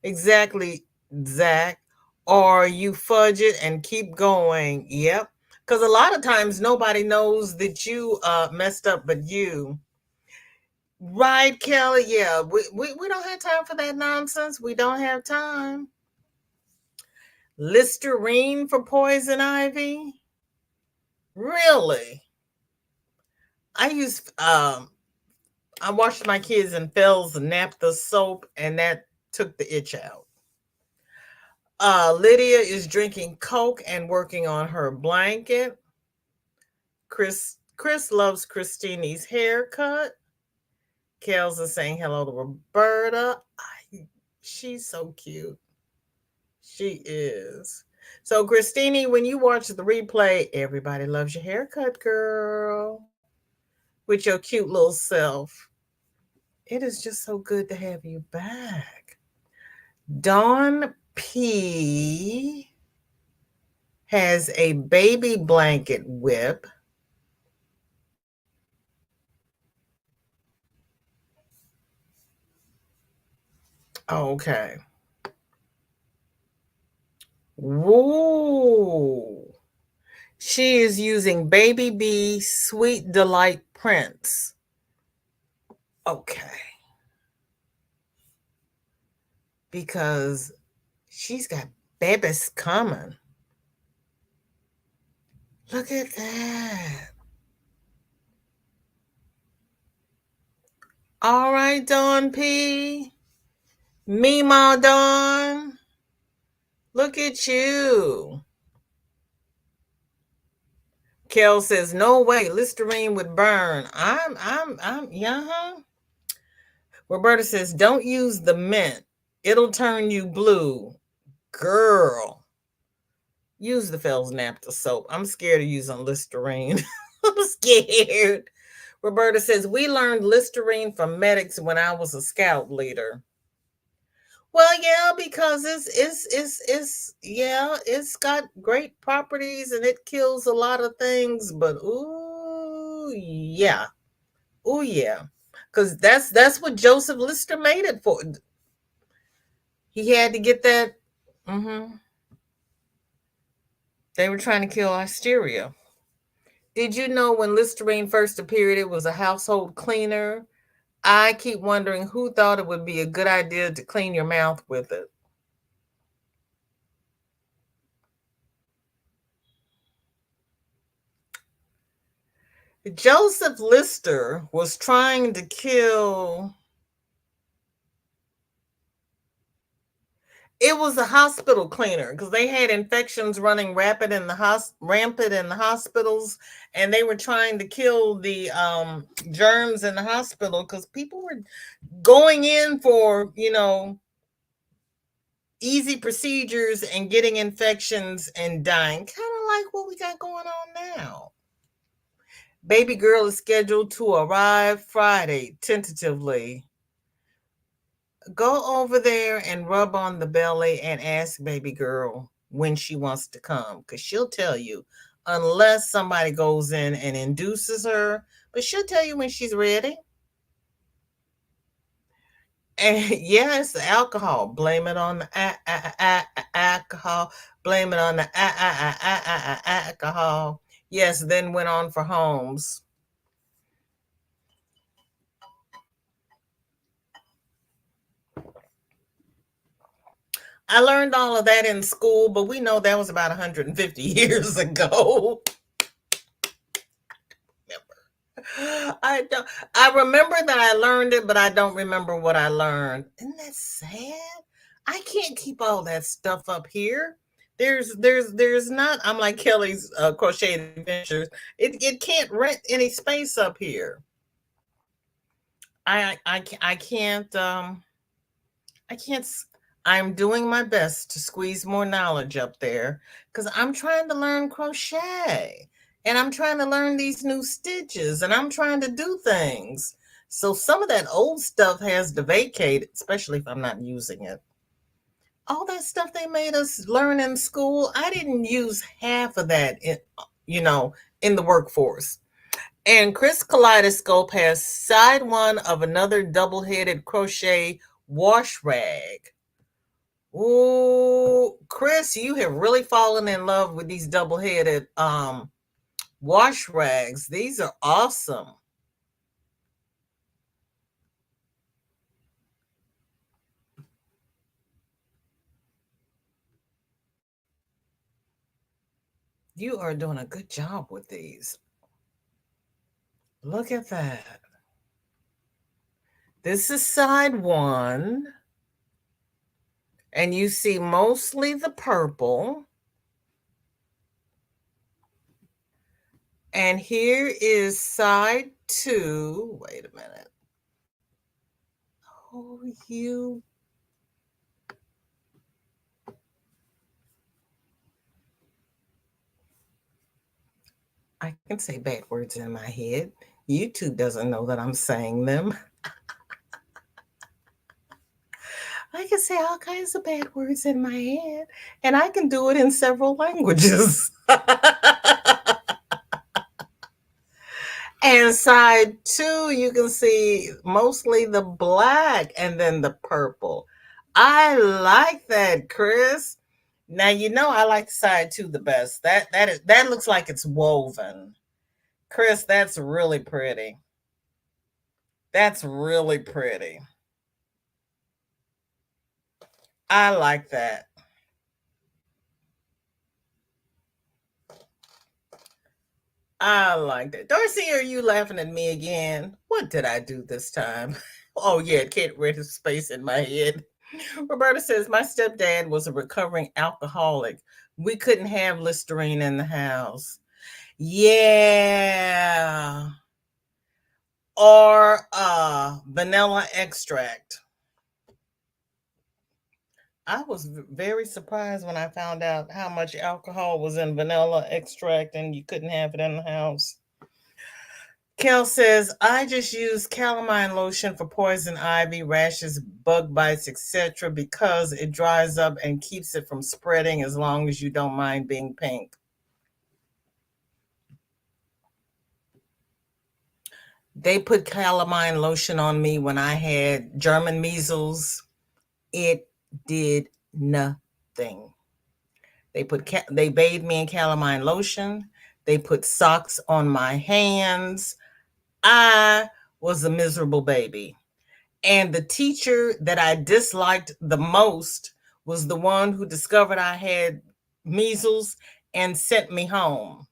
Exactly, Zach. Or you fudge it and keep going. Yep. Because a lot of times nobody knows that you messed up but you. Right, Kelly? Yeah, we don't have time for that nonsense. We don't have time. Listerine for poison ivy? Really? I used I washed my kids in Fells Naphtha soap and that took the itch out. Lydia is drinking Coke and working on her blanket. Chris loves Christine's haircut. Kels is saying hello to Roberta. She's so cute. She is. So, Christine, when you watch the replay, everybody loves your haircut, girl, with your cute little self. It is just so good to have you back. Dawn P has a baby blanket whip. Okay. Woo. She is using Baby B Sweet Delight prints. Okay. Because she's got babies coming. Look at that. All right, Dawn P. Meemaw Dawn. Look at you. Kel says, no way, Listerine would burn. Yeah. Roberta says, don't use the mint. It'll turn you blue. Girl, use the Fells Naphtha soap. I'm scared of using Listerine. I'm scared. Roberta says, we learned Listerine from medics when I was a scout leader. Well, yeah, because it's yeah, it's got great properties and it kills a lot of things, but ooh yeah. Ooh yeah. Because that's what Joseph Lister made it for. He had to get that. They were trying to kill Hysteria. Did you know when Listerine first appeared, it was a household cleaner? I keep wondering who thought it would be a good idea to clean your mouth with it. Joseph Lister was trying to kill. It was a hospital cleaner because they had infections running rampant in the hospitals, and they were trying to kill the germs in the hospital because people were going in for easy procedures and getting infections and dying, kind of like what we got going on now. Baby girl is scheduled to arrive Friday tentatively. Go over there and rub on the belly and ask baby girl when she wants to come, because she'll tell you, unless somebody goes in and induces her, but she'll tell you when she's ready. And yes, alcohol. Blame it on the alcohol. Blame it on the alcohol. Yes, then went on for homes. I learned all of that in school, but we know that was about 150 years ago. I don't. I remember that I learned it, but I don't remember what I learned. Isn't that sad? I can't keep all that stuff up here. There's not. I'm like Kelly's crochet adventures. It can't rent any space up here. I can't. I can't. I'm doing my best to squeeze more knowledge up there because I'm trying to learn crochet and I'm trying to learn these new stitches and I'm trying to do things. So some of that old stuff has to vacate, especially if I'm not using it. All that stuff they made us learn in school, I didn't use half of that you know, in the workforce. And Chris Kaleidoscope has side one of another double-headed crochet wash rag. Oh, Chris, you have really fallen in love with these double-headed wash rags. These are awesome. You are doing a good job with these. Look at that. This is side one, and you see mostly the purple. And here is side two. Wait a minute. Oh, you. I can say bad words in my head. YouTube doesn't know that I'm saying them. I can say all kinds of bad words in my head, and I can do it in several languages. And side two, you can see mostly the black and then the purple. I like that, Chris. Now you know I like side two the best. That looks like it's woven. Chris, that's really pretty. That's really pretty. I like that. I like that. Darcy, are you laughing at me again? What did I do this time? Oh, yeah, can't rent his space in my head. Roberta says, my stepdad was a recovering alcoholic. We couldn't have Listerine in the house. Yeah. Or vanilla extract. I was very surprised when I found out how much alcohol was in vanilla extract and you couldn't have it in the house. Kel says, I just use calamine lotion for poison ivy, rashes, bug bites, etc. because it dries up and keeps it from spreading as long as you don't mind being pink. They put calamine lotion on me when I had German measles. It did nothing. They bathed me in calamine lotion. They put socks on my hands. I was a miserable baby. And the teacher that I disliked the most was the one who discovered I had measles and sent me home.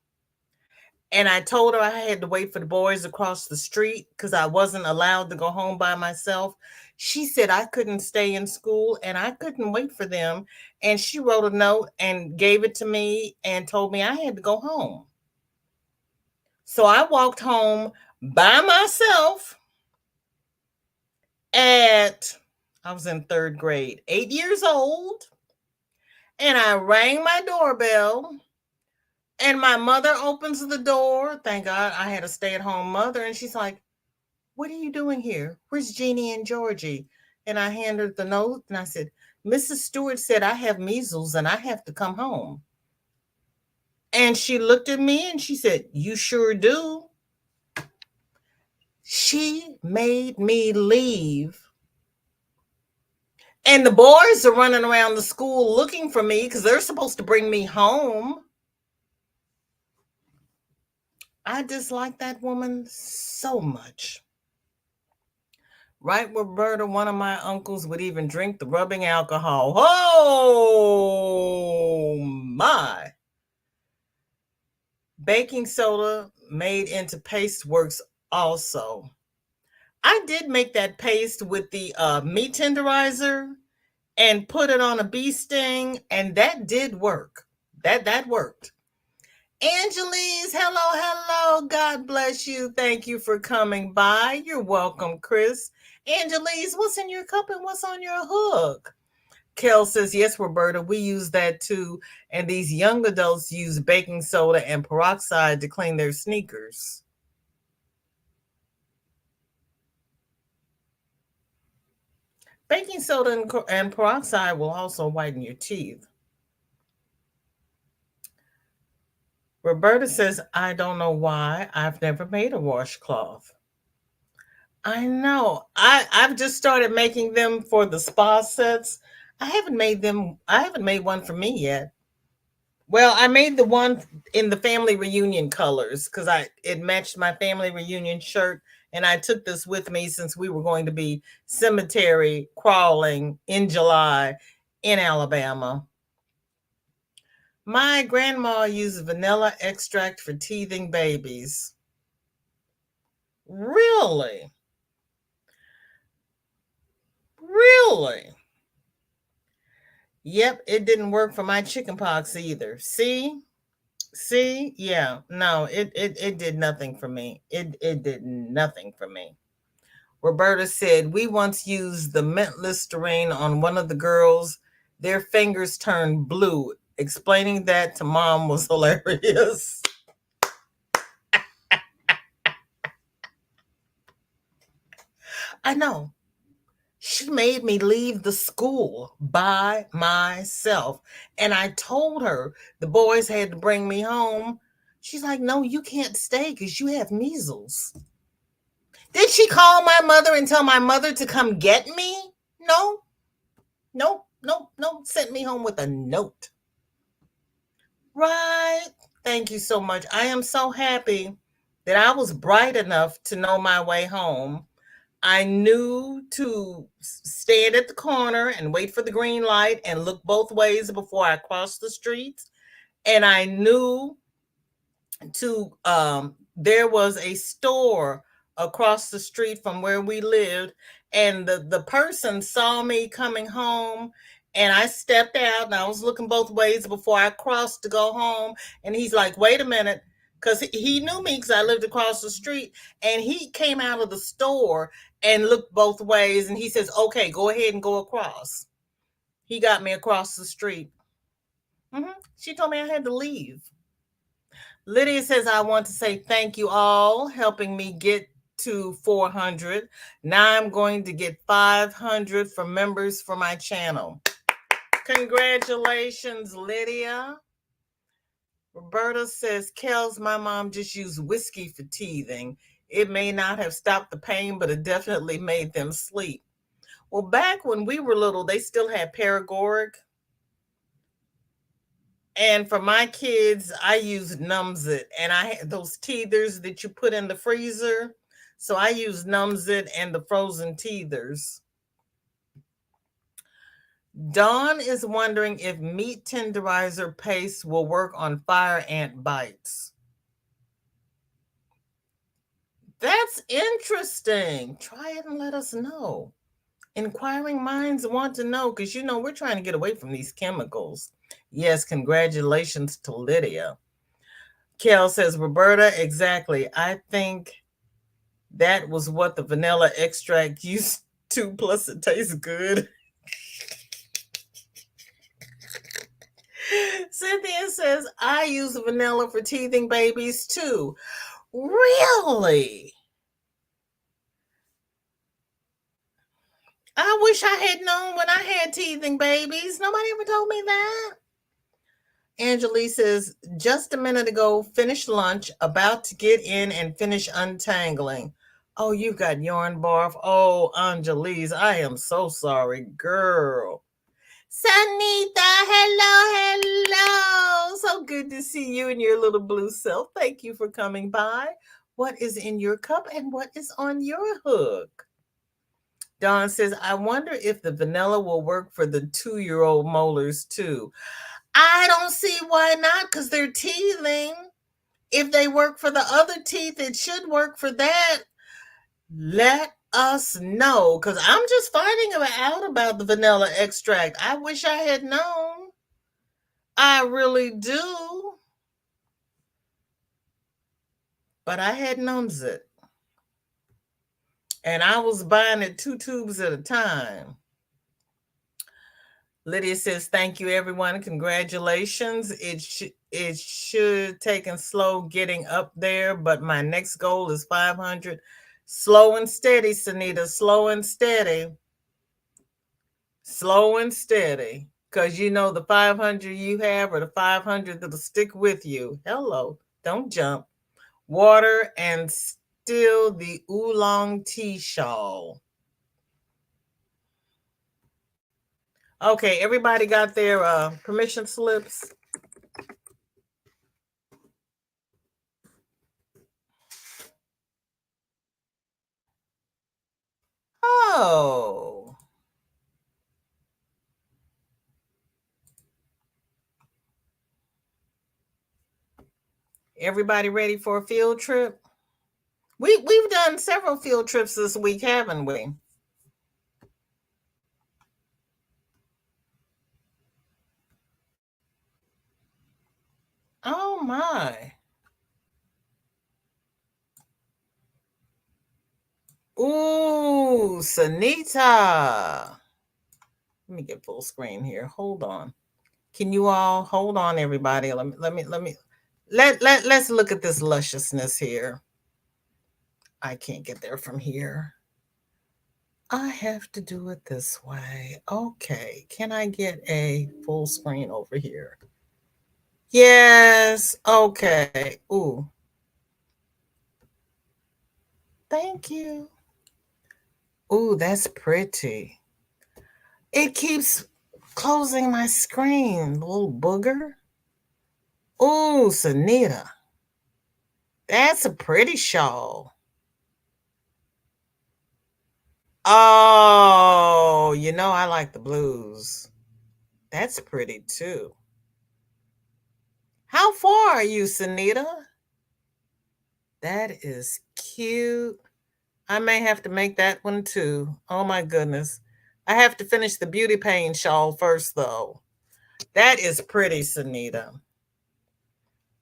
And I told her I had to wait for the boys across the street because I wasn't allowed to go home by myself. She said I couldn't stay in school and I couldn't wait for them. And she wrote a note and gave it to me and told me I had to go home. So I walked home by myself I was in third grade, 8 years old. And I rang my doorbell. And my mother opens the door. Thank God I had a stay at home mother. And she's like, what are you doing here? Where's Jeannie and Georgie? And I handed her the note and I said, Mrs. Stewart said I have measles and I have to come home. And she looked at me and she said, you sure do. She made me leave And the boys are running around the school looking for me because they're supposed to bring me home. I dislike that woman so much. Right, Roberta, one of my uncles would even drink the rubbing alcohol. Oh my. Baking soda made into paste works also. I did make that paste with the meat tenderizer and put it on a bee sting, and that did work. That worked. Angelise, hello, hello. God bless you. Thank you for coming by. You're welcome, Chris. Angelise, what's in your cup and what's on your hook? Kel says, yes, Roberta, we use that too. And these young adults use baking soda and peroxide to clean their sneakers. Baking soda and peroxide will also whiten your teeth. Roberta says, I don't know why. I've never made a washcloth. I know. I've just started making them for the spa sets. I haven't made one for me yet. Well, I made the one in the family reunion colors because I it matched my family reunion shirt, and I took this with me since we were going to be cemetery crawling in July in Alabama. My grandma used vanilla extract for teething babies. Really? Really? Yep, it didn't work for my chickenpox either. See? See? Yeah. No, it did nothing for me. It did nothing for me. Roberta said, we once used the mint Listerine on one of the girls. Their fingers turned blue. Explaining that to mom was hilarious. I know. She made me leave the school by myself. And I told her the boys had to bring me home. She's like, no, you can't stay because you have measles. Did she call my mother and tell my mother to come get me? No, no, no, no. Sent me home with a note. Right. Thank you so much. I am so happy that I was bright enough to know my way home. I knew to stand at the corner and wait for the green light and look both ways before I crossed the streets. And I knew to there was a store across the street from where we lived, and the person saw me coming home, and I stepped out and I was looking both ways before I crossed to go home, and he's like, wait a minute, because he knew me because I lived across the street, and he came out of the store and looked both ways, and he says, okay, go ahead and go across. He got me across the street. She told me I had to leave. Lydia says, I want to say thank you all helping me get to 400. Now I'm going to get 500 for members for my channel. Congratulations, Lydia. Roberta says, Kels, my mom just used whiskey for teething. It may not have stopped the pain, but it definitely made them sleep. Well, back when we were little, they still had paregoric. And for my kids, I used Numzit, and I had those teethers that you put in the freezer. So I used Numzit and the frozen teethers. Dawn is wondering if meat tenderizer paste will work on fire ant bites. That's interesting. Try it and let us know. Inquiring minds want to know because, we're trying to get away from these chemicals. Yes, congratulations to Lydia. Kel says, Roberta, exactly. I think that was what the vanilla extract used to, plus it tastes good. Cynthia says, I use vanilla for teething babies too. Really? I wish I had known when I had teething babies. Nobody ever told me that. Angelique says, just a minute ago, finished lunch, about to get in and finish untangling. Oh, you got yarn barf. Oh, Angelise, I am so sorry, girl. Sanita, hello, hello. So good to see you and your little blue self. Thank you for coming by. What is in your cup and what is on your hook? Dawn says, I wonder if the vanilla will work for the 2-year-old molars too. I don't see why not, because they're teething. If they work for the other teeth, it should work for that. Let us know, because I'm just finding out about the vanilla extract. I wish I had known. I really do. But I hadn't owns it. And I was buying it 2 tubes at a time. Lydia says, thank you, everyone. Congratulations. It should take and slow getting up there, but my next goal is 500. Slow and steady, Sunita. Slow and steady. Slow and steady. Because you know the 500 you have or the 500 that'll stick with you. Hello. Don't jump. Water and still the oolong tea shawl. Okay, everybody got their permission slips. Oh. Everybody ready for a field trip? We've done several field trips this week, haven't we? Oh my. Ooh, Sanita. Let me get full screen here. Hold on. Can you all hold on, everybody? Let's look at this lusciousness here. I can't get there from here. I have to do it this way. Okay. Can I get a full screen over here? Yes. Okay. Ooh. Thank you. Ooh, that's pretty. It keeps closing my screen, little booger. Ooh, Sanita. That's a pretty shawl. Oh, you know I like the blues. That's pretty too. How far are you, Sanita? That is cute. I may have to make that one too. Oh my goodness. I have to finish the beauty pain shawl first though. That is pretty, Sanita.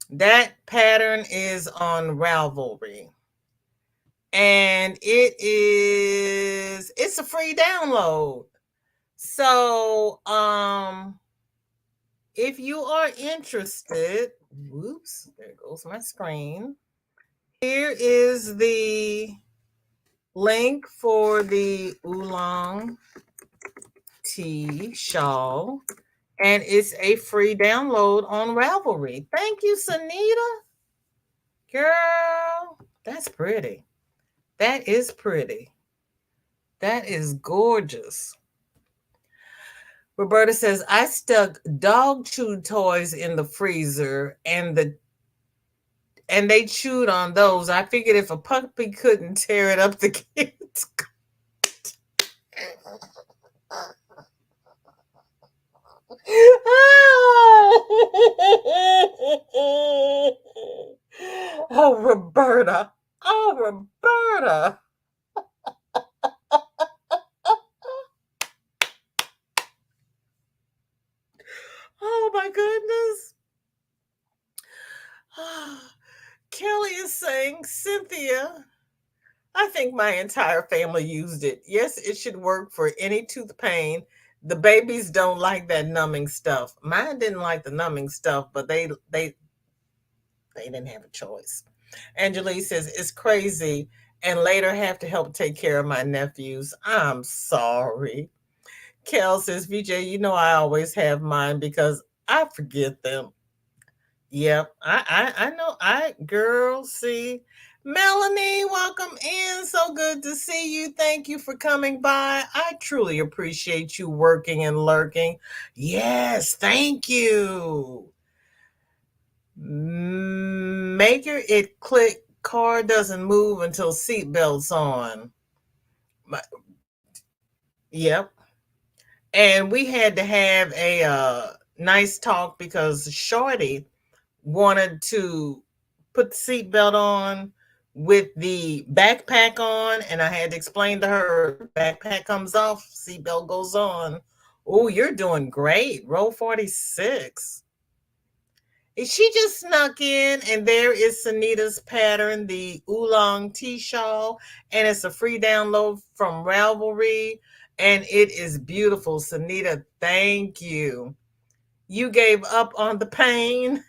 That pattern is on Ravelry. And it's a free download. So if you are interested, whoops, there goes my screen. Here is the link for the oolong tea shawl, and it's a free download on Ravelry. Thank you, Sanita. Girl, that's pretty. That is pretty. That is gorgeous. Roberta says, I stuck dog chew toys in the freezer and they chewed on those. I figured if a puppy couldn't tear it up, the kids could. Oh, Roberta. Oh, Roberta. Oh, my goodness. Kelly is saying, Cynthia, I think my entire family used it. Yes, it should work for any tooth pain. The babies don't like that numbing stuff. Mine didn't like the numbing stuff, but they didn't have a choice. Angelique says it's crazy and later have to help take care of my nephews. I'm sorry. Kel says, VJ, you know I always have mine because I forget them. Yep. I know. Girl, see, Melanie, welcome in. So good to see you. Thank you for coming by. I truly appreciate you working and lurking. Yes, thank you. Maker it click. Car doesn't move until seatbelts on. Yep. And we had to have a nice talk because Shorty wanted to put the seatbelt on with the backpack on, and I had to explain to her backpack comes off, seatbelt goes on. Oh, you're doing great. Row 46. She just snuck in, and there is Sunita's pattern, the oolong tea shawl, and it's a free download from Ravelry, and it is beautiful. Sunita, thank you. You gave up on the pain.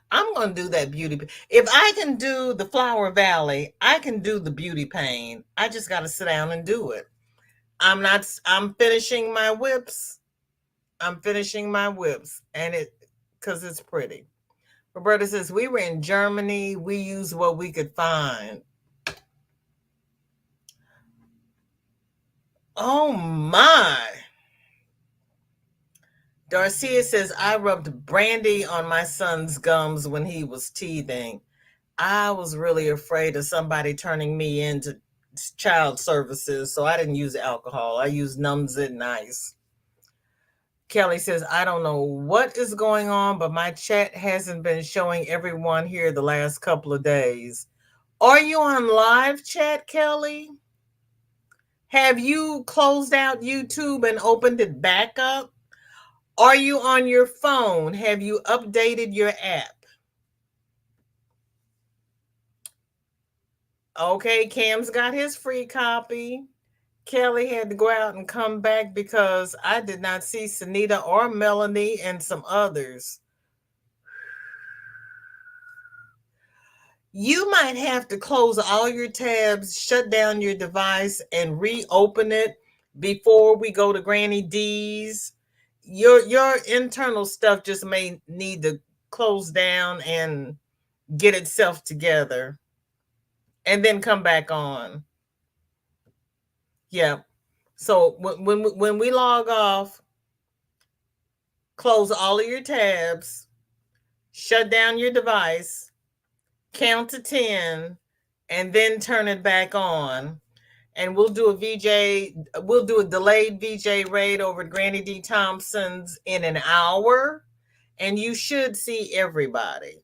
I'm going to do that beauty. If I can do the Flower Valley, I can do the beauty pain. I just got to sit down and do it. I'm finishing my whips. I'm finishing my whips, and because it's pretty. Roberta says, we were in Germany. We used what we could find. Oh my. Darcia says, I rubbed brandy on my son's gums when he was teething. I was really afraid of somebody turning me into child services, so I didn't use alcohol. I used Numbs It Nice. Kelly says, I don't know what is going on, but my chat hasn't been showing everyone here the last couple of days. Are you on live chat, Kelly? Have you closed out YouTube and opened it back up? Are you on your phone? Have you updated your app? Okay, Cam's got his free copy. Kelly had to go out and come back because I did not see Sunita or Melanie and some others. You might have to close all your tabs, shut down your device, and reopen it before we go to Granny D's. Your internal stuff just may need to close down and get itself together, and then come back on. Yeah. So when we log off, close all of your tabs, shut down your device, count to 10, and then turn it back on. And we'll do a delayed VJ raid over at Granny D. Thompson's in an hour, and you should see everybody.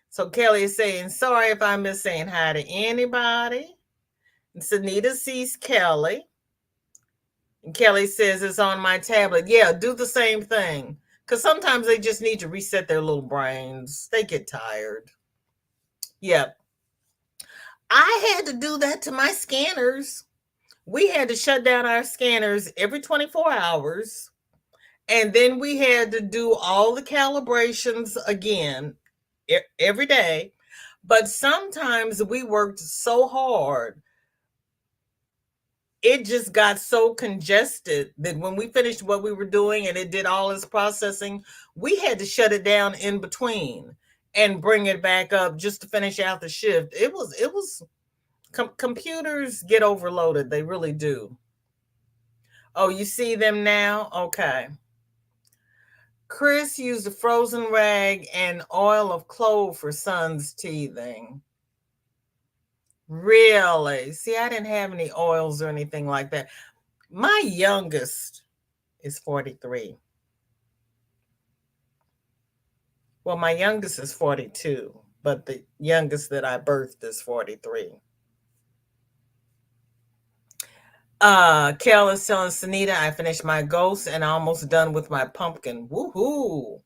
So Kelly is saying, sorry if I miss saying hi to anybody. And Sunita sees Kelly. And Kelly says it's on my tablet. Yeah, do the same thing. Because sometimes they just need to reset their little brains. They get tired. Yep. I had to do that to my scanners. We had to shut down our scanners every 24 hours. And then we had to do all the calibrations again every day. But sometimes we worked so hard, it just got so congested that when we finished what we were doing and it did all its processing, we had to shut it down in between and bring it back up just to finish out the shift. Computers get overloaded. They really do. Oh, you see them now? Okay. Chris used a frozen rag and oil of clove for son's teething. Really? See, I didn't have any oils or anything like that. My youngest is 43. Well, my youngest is 42, but the youngest that I birthed is 43. Kel is telling Sunita I finished my ghost and almost done with my pumpkin. Woohoo!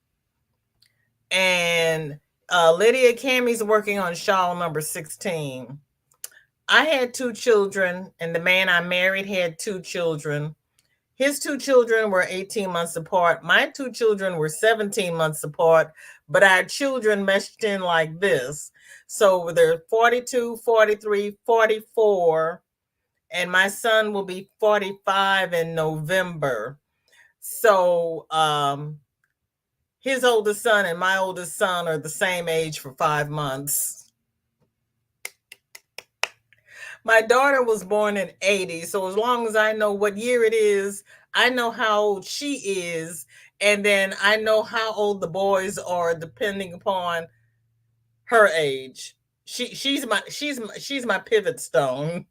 And Lydia Cammy's working on shawl number 16. I had 2 children, and the man I married had 2 children. His 2 children were 18 months apart. My 2 children were 17 months apart, but our children meshed in like this. So they're 42, 43, 44, and my son will be 45 in November. So His oldest son and my oldest son are the same age for 5 months. My daughter was born in 80, so as long as I know what year it is, I know how old she is, and then I know how old the boys are depending upon her age. She's my pivot stone.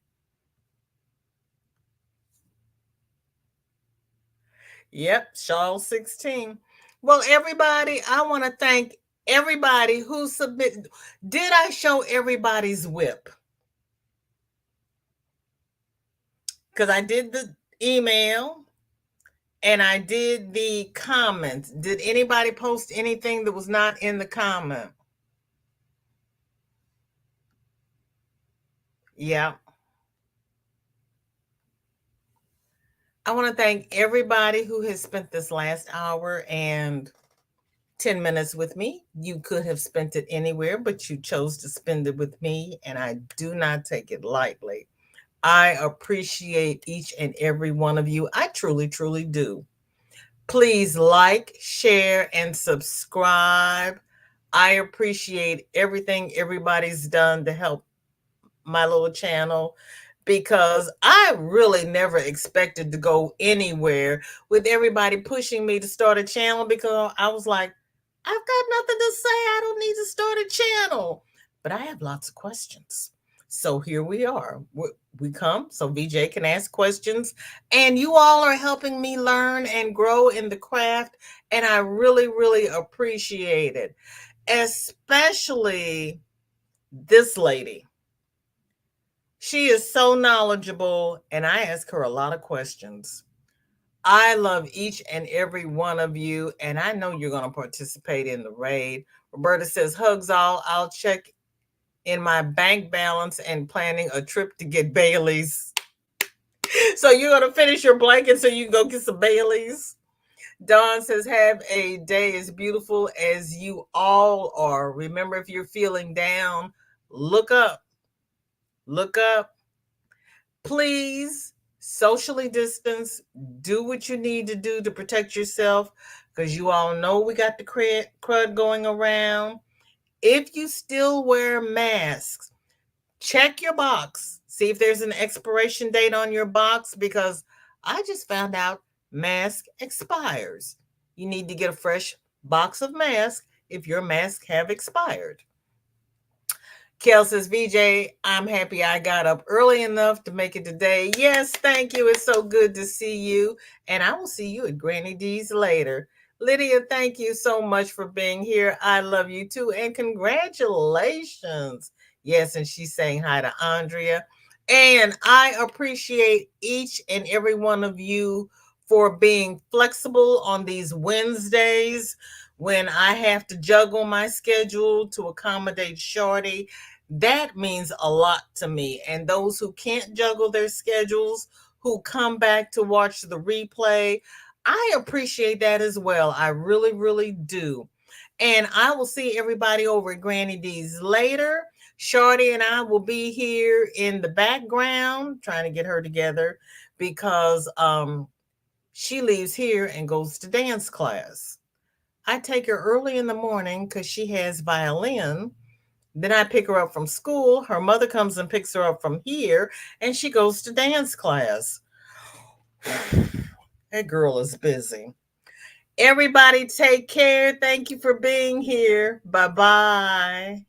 Yep, Charles 16. Well, everybody, I want to thank everybody who submitted. Did I show everybody's whip? Because I did the email and I did the comments. Did anybody post anything that was not in the comment? Yeah. I want to thank everybody who has spent this last hour and 10 minutes with me. You could have spent it anywhere, but you chose to spend it with me, and I do not take it lightly. I appreciate each and every one of you. I truly, truly do. Please like, share, and subscribe. I appreciate everything everybody's done to help my little channel because I really never expected to go anywhere with everybody pushing me to start a channel because I was like, I've got nothing to say. I don't need to start a channel. But I have lots of questions. So here we are. We come so VJ can ask questions. And you all are helping me learn and grow in the craft. And I really, really appreciate it. Especially this lady. She is so knowledgeable, and I ask her a lot of questions. I love each and every one of you, and I know you're going to participate in the raid. Roberta says, hugs all. I'll check in my bank balance and planning a trip to get Bailey's. So you're going to finish your blanket so you can go get some Bailey's? Dawn says, have a day as beautiful as you all are. Remember, if you're feeling down, look up. Look up. Please socially distance, do what you need to do to protect yourself because you all know we got the crud going around. If you still wear masks, check your box. See if there's an expiration date on your box because I just found out mask expires. You need to get a fresh box of masks if your masks have expired. Kel says, VJ, I'm happy I got up early enough to make it today. Yes, thank you. It's so good to see you. And I will see you at Granny D's later. Lydia, thank you so much for being here. I love you too. And congratulations. Yes, and she's saying hi to Andrea. And I appreciate each and every one of you for being flexible on these Wednesdays when I have to juggle my schedule to accommodate Shorty. That means a lot to me. And those who can't juggle their schedules, who come back to watch the replay, I appreciate that as well. I really, really do. And I will see everybody over at Granny D's later. Shorty and I will be here in the background trying to get her together because she leaves here and goes to dance class. I take her early in the morning because she has violin. Then I pick her up from school. Her mother comes and picks her up from here, and she goes to dance class. That girl is busy. Everybody take care. Thank you for being here. Bye-bye.